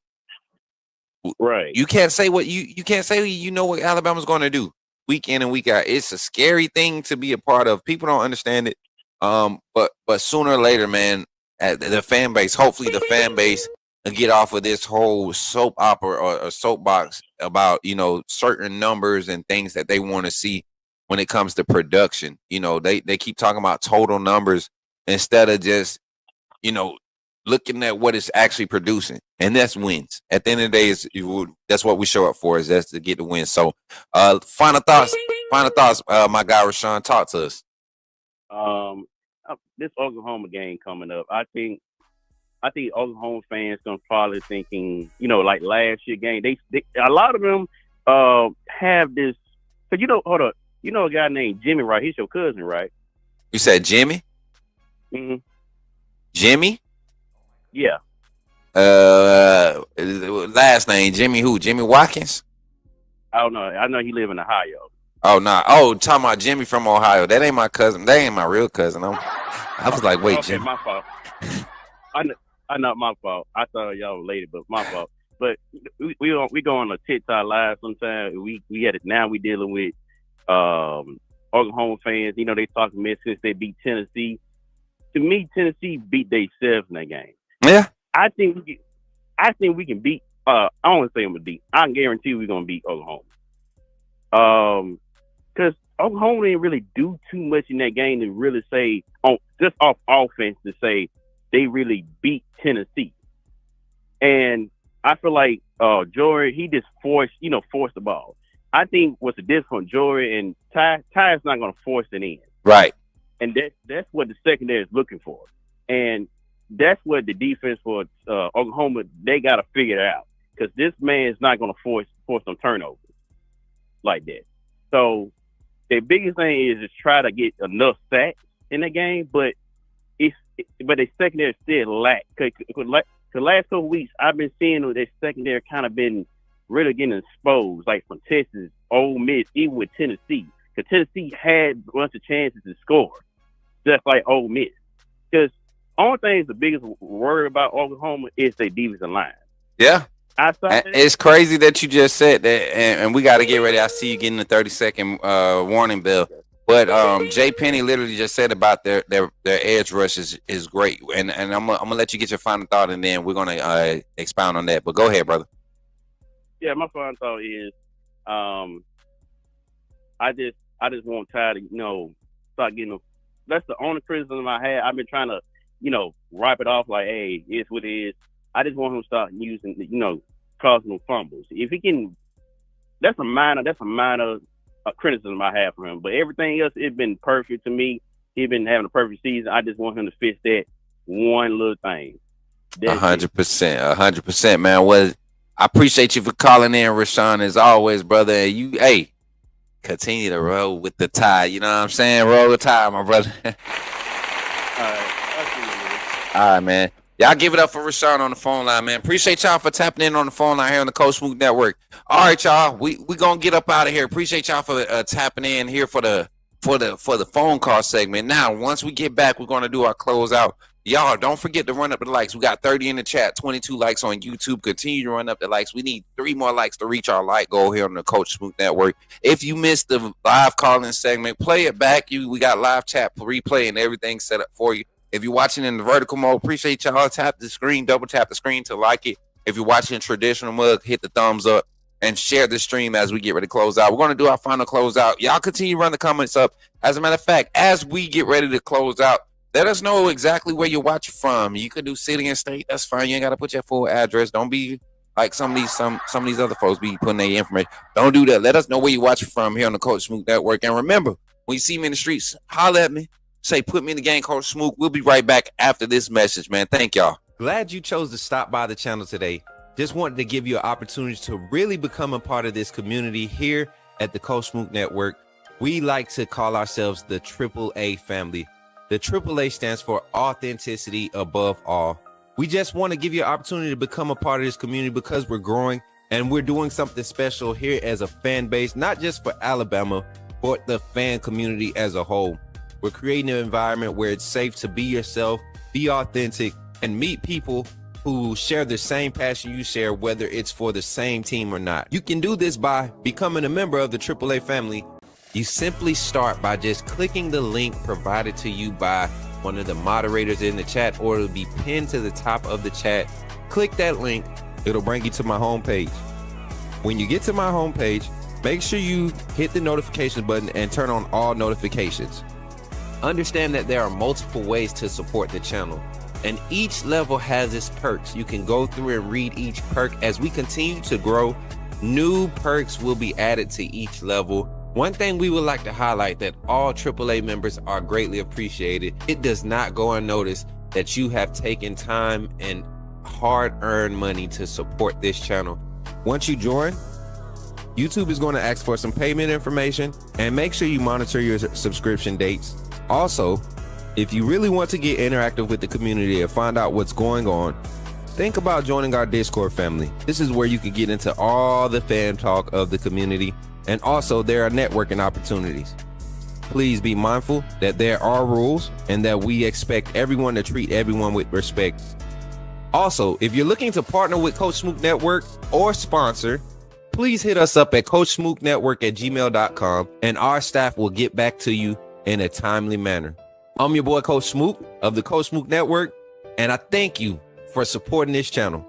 Right. You can't say you know what Alabama's going to do week in and week out. It's a scary thing to be a part of. People don't understand it. But sooner or later, man, the fan base, hopefully the fan base will get off of this whole soap opera or soapbox about, certain numbers and things that they want to see. when it comes to production. They keep talking about total numbers instead of just, looking at what it's actually producing, and that's wins. At the end of the day, that's what we show up for, is that's to get the win. So, final thoughts, my guy Rashawn, talk to us. This Oklahoma game coming up, I think Oklahoma fans gonna probably thinking, like last year game. They a lot of them have this. Cause hold up, a guy named Jimmy, right? He's your cousin, right? You said Jimmy? Mm-hmm. Jimmy? Yeah. Last name Jimmy who? Jimmy Watkins? I don't know. I know he live in Ohio. Oh no! Nah. Oh, talking about Jimmy from Ohio. That ain't my cousin. That ain't my real cousin. I was like, wait, okay, Jimmy. My fault. I know my fault. I thought y'all were related, but my fault. But we go on a TikTok live sometime. We had it now. We dealing with Oklahoma fans. They talking mess since they beat Tennessee. To me, Tennessee beat themselves in that game. Yeah. I think we can beat. I don't want to say I'm gonna beat. I can guarantee we're gonna beat Oklahoma. Because Oklahoma didn't really do too much in that game to really say just off offense to say they really beat Tennessee. And I feel like Jory, he just forced the ball. I think what's the difference from Jory and Ty is not gonna force it in. Right. And that's what the secondary is looking for. And that's what the defense for Oklahoma, they got to figure it out. Because this man is not going to force some turnovers like that. So the biggest thing is just try to get enough sacks in the game, but the secondary still lack. Because the last couple weeks, I've been seeing their secondary kind of been really getting exposed, like from Texas, Ole Miss, even with Tennessee. Because Tennessee had a bunch of chances to score, just like Ole Miss. Because only thing is the biggest worry about Oklahoma is their defensive line. Yeah. Outside it's crazy that you just said that, and we got to get ready. I see you getting the 30-second warning bell. But Jay Penny literally just said about their edge rush is great. And I'm gonna let you get your final thought, and then we're gonna expound on that. But go ahead, brother. Yeah, my final thought is I just want Ty to start getting them. That's the only criticism I had. I've been trying to wipe it off like, hey, it's what it is. I just want him to start using, causing them fumbles. If he can, that's a minor criticism I have for him. But everything else, it's been perfect to me. He's been having a perfect season. I just want him to fix that one little thing. 100%, man. Well, I appreciate you for calling in, Rashawn, as always, brother. And continue to roll with the tie. You know what I'm saying? Roll the tie, my brother. All right, man. Y'all give it up for Rashawn on the phone line, man. Appreciate y'all for tapping in on the phone line here on the Coach Smook Network. All right, y'all. We gonna get up out of here. Appreciate y'all for tapping in here for the phone call segment. Now, once we get back, we're gonna do our closeout. Y'all, don't forget to run up the likes. We got 30 in the chat, 22 likes on YouTube. Continue to run up the likes. We need 3 more likes to reach our like goal here on the Coach Smook Network. If you missed the live calling segment, play it back. We got live chat replay and everything set up for you. If you're watching in the vertical mode, appreciate y'all. Tap the screen, double tap the screen to like it. If you're watching in traditional mode, hit the thumbs up and share the stream as we get ready to close out. We're going to do our final closeout. Y'all continue to run the comments up. As a matter of fact, as we get ready to close out, let us know exactly where you're watching from. You could do city and state. That's fine. You ain't got to put your full address. Don't be like some of these other folks be putting their information. Don't do that. Let us know where you're watching from here on the Coach Smook Network. And remember, when you see me in the streets, holler at me. Say, put me in the game, Coach Smook. We'll be right back after this message, man. Thank y'all. Glad you chose to stop by the channel today. Just wanted to give you an opportunity to really become a part of this community here at the Coach Smook Network. We like to call ourselves the AAA family. The AAA stands for authenticity above all. We just want to give you an opportunity to become a part of this community because we're growing and we're doing something special here as a fan base, not just for Alabama, but the fan community as a whole. We're creating an environment where it's safe to be yourself, be authentic, and meet people who share the same passion you share, whether it's for the same team or not. You can do this by becoming a member of the AAA family. You simply start by just clicking the link provided to you by one of the moderators in the chat, or it'll be pinned to the top of the chat. Click that link. It'll bring you to my homepage. When you get to my homepage, make sure you hit the notification button and turn on all notifications. Understand that there are multiple ways to support the channel, and each level has its perks. You can go through and read each perk. As we continue to grow, new perks will be added to each level. One thing we would like to highlight that all AAA members are greatly appreciated. It does not go unnoticed that you have taken time and hard-earned money to support this channel. Once you join, YouTube is going to ask for some payment information, and make sure you monitor your subscription dates. Also, if you really want to get interactive with the community and find out what's going on, think about joining our Discord family. This is where you can get into all the fan talk of the community, and also there are networking opportunities. Please be mindful that there are rules and that we expect everyone to treat everyone with respect. Also, if you're looking to partner with Coach Smook Network or sponsor, please hit us up at coachsmooknetwork@gmail.com, and our staff will get back to you in a timely manner. I'm your boy, Coach Smook of the Coach Smook Network, and I thank you for supporting this channel.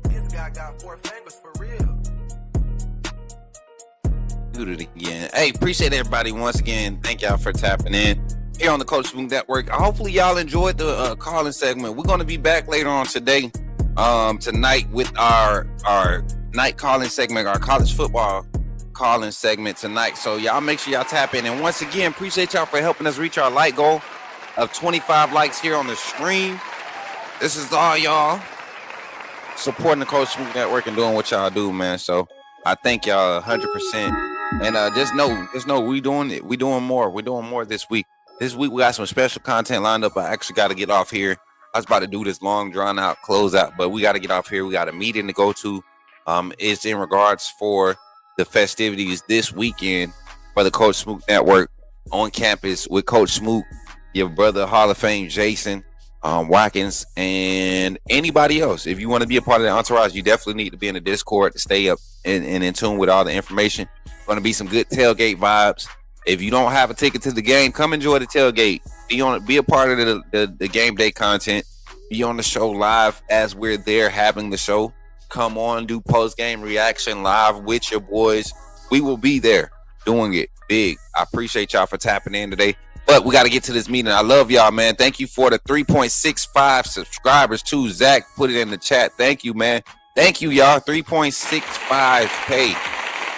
This guy got 4 fingers for real. Do it again. Hey, appreciate everybody once again. Thank y'all for tapping in here on the Coach Smook Network. Hopefully y'all enjoyed the calling segment. We're going to be back later on today, tonight, with our night calling segment, our college football calling segment tonight. So y'all make sure y'all tap in. And once again, appreciate y'all for helping us reach our like goal of 25 likes here on the stream. This is all y'all supporting the Coach Smook Network and doing what y'all do, man. So I thank y'all 100%. And just know we doing it. We doing more. We're doing more this week. This week we got some special content lined up. I actually got to get off here. I was about to do this long drawn out closeout, but we got to get off here. We got a meeting to go to. It's in regards for the festivities this weekend for the Coach Smook Network on campus with Coach Smook, your brother Hall of Fame Jason Watkins, and anybody else. If you want to be a part of the entourage, you definitely need to be in the Discord to stay up and in tune with all the information. Going to be some good tailgate vibes. If you don't have a ticket to the game, come enjoy the tailgate. Be a part of the game day content. Be on the show live as we're there having the show. Come on, do post game reaction live with your boys. We will be there doing it big. I appreciate y'all for tapping in today. But we got to get to this meeting. I love y'all, man. Thank you for the 3.65 subscribers too. Zach put it in the chat. Thank you, man. Thank you, y'all. 3.65K.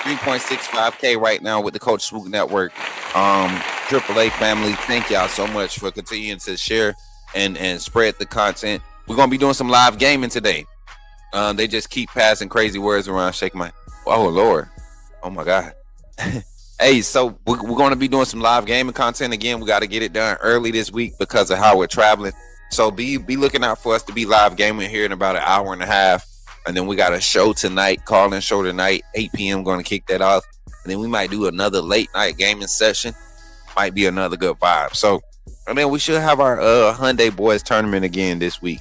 3.65K right now with the Coach Smook Network. AAA family, thank y'all so much for continuing to share and spread the content. We're going to be doing some live gaming today. They just keep passing crazy words around. Shake my, oh, Lord. Oh, my God. Hey, so we're going to be doing some live gaming content again. We got to get it done early this week because of how we're traveling. So be looking out for us to be live gaming here in about an hour and a half. And then we got a show tonight, call-in show tonight, 8 p.m. Going to kick that off. And then we might do another late night gaming session. Might be another good vibe. So, and then we should have our Hyundai Boys tournament again this week.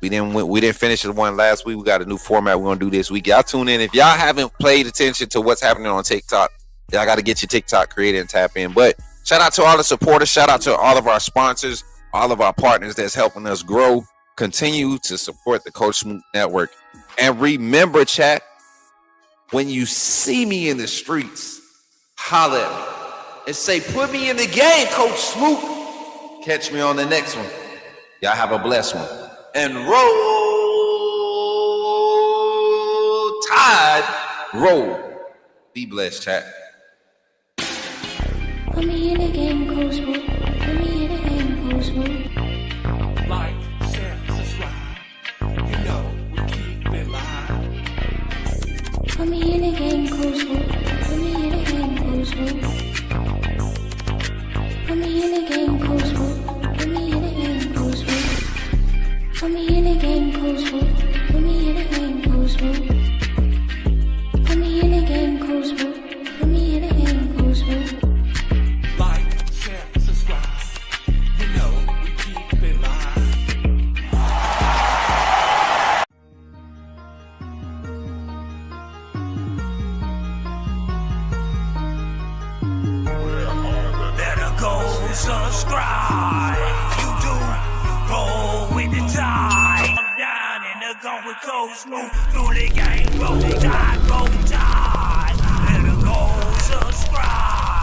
We didn't finish the one last week. We got a new format we're going to do this week. Y'all tune in. If y'all haven't paid attention to what's happening on TikTok, y'all got to get your TikTok created and tap in. But shout out to all the supporters. Shout out to all of our sponsors, all of our partners that's helping us grow. Continue to support the Coach Smook Network. And remember, chat, when you see me in the streets, holler at me and say, put me in the game, Coach Smook. Catch me on the next one. Y'all have a blessed one. And roll tide, roll. Be blessed, chat. Put me in the game, Coach Smook. Put me in the game, Coach Smook. Like, share, subscribe. You know we keep it live. Put me in the game, Coach Smook. Put me in the game, Coach Smook. Put me in the game, Coach Smook. Put me in the game, Coach Smook. Put me in the game, Coach Smook. Put me in the game, Coach Smook. Put me in the game, Coach Smook. Put me in the game, Coach Smook. Like, share, subscribe. You know we keep it live. Well, subscribe. You do roll with the tide. I'm down in the gun with Coach Smook. Through the game, roll tide, roll tide. Better go subscribe.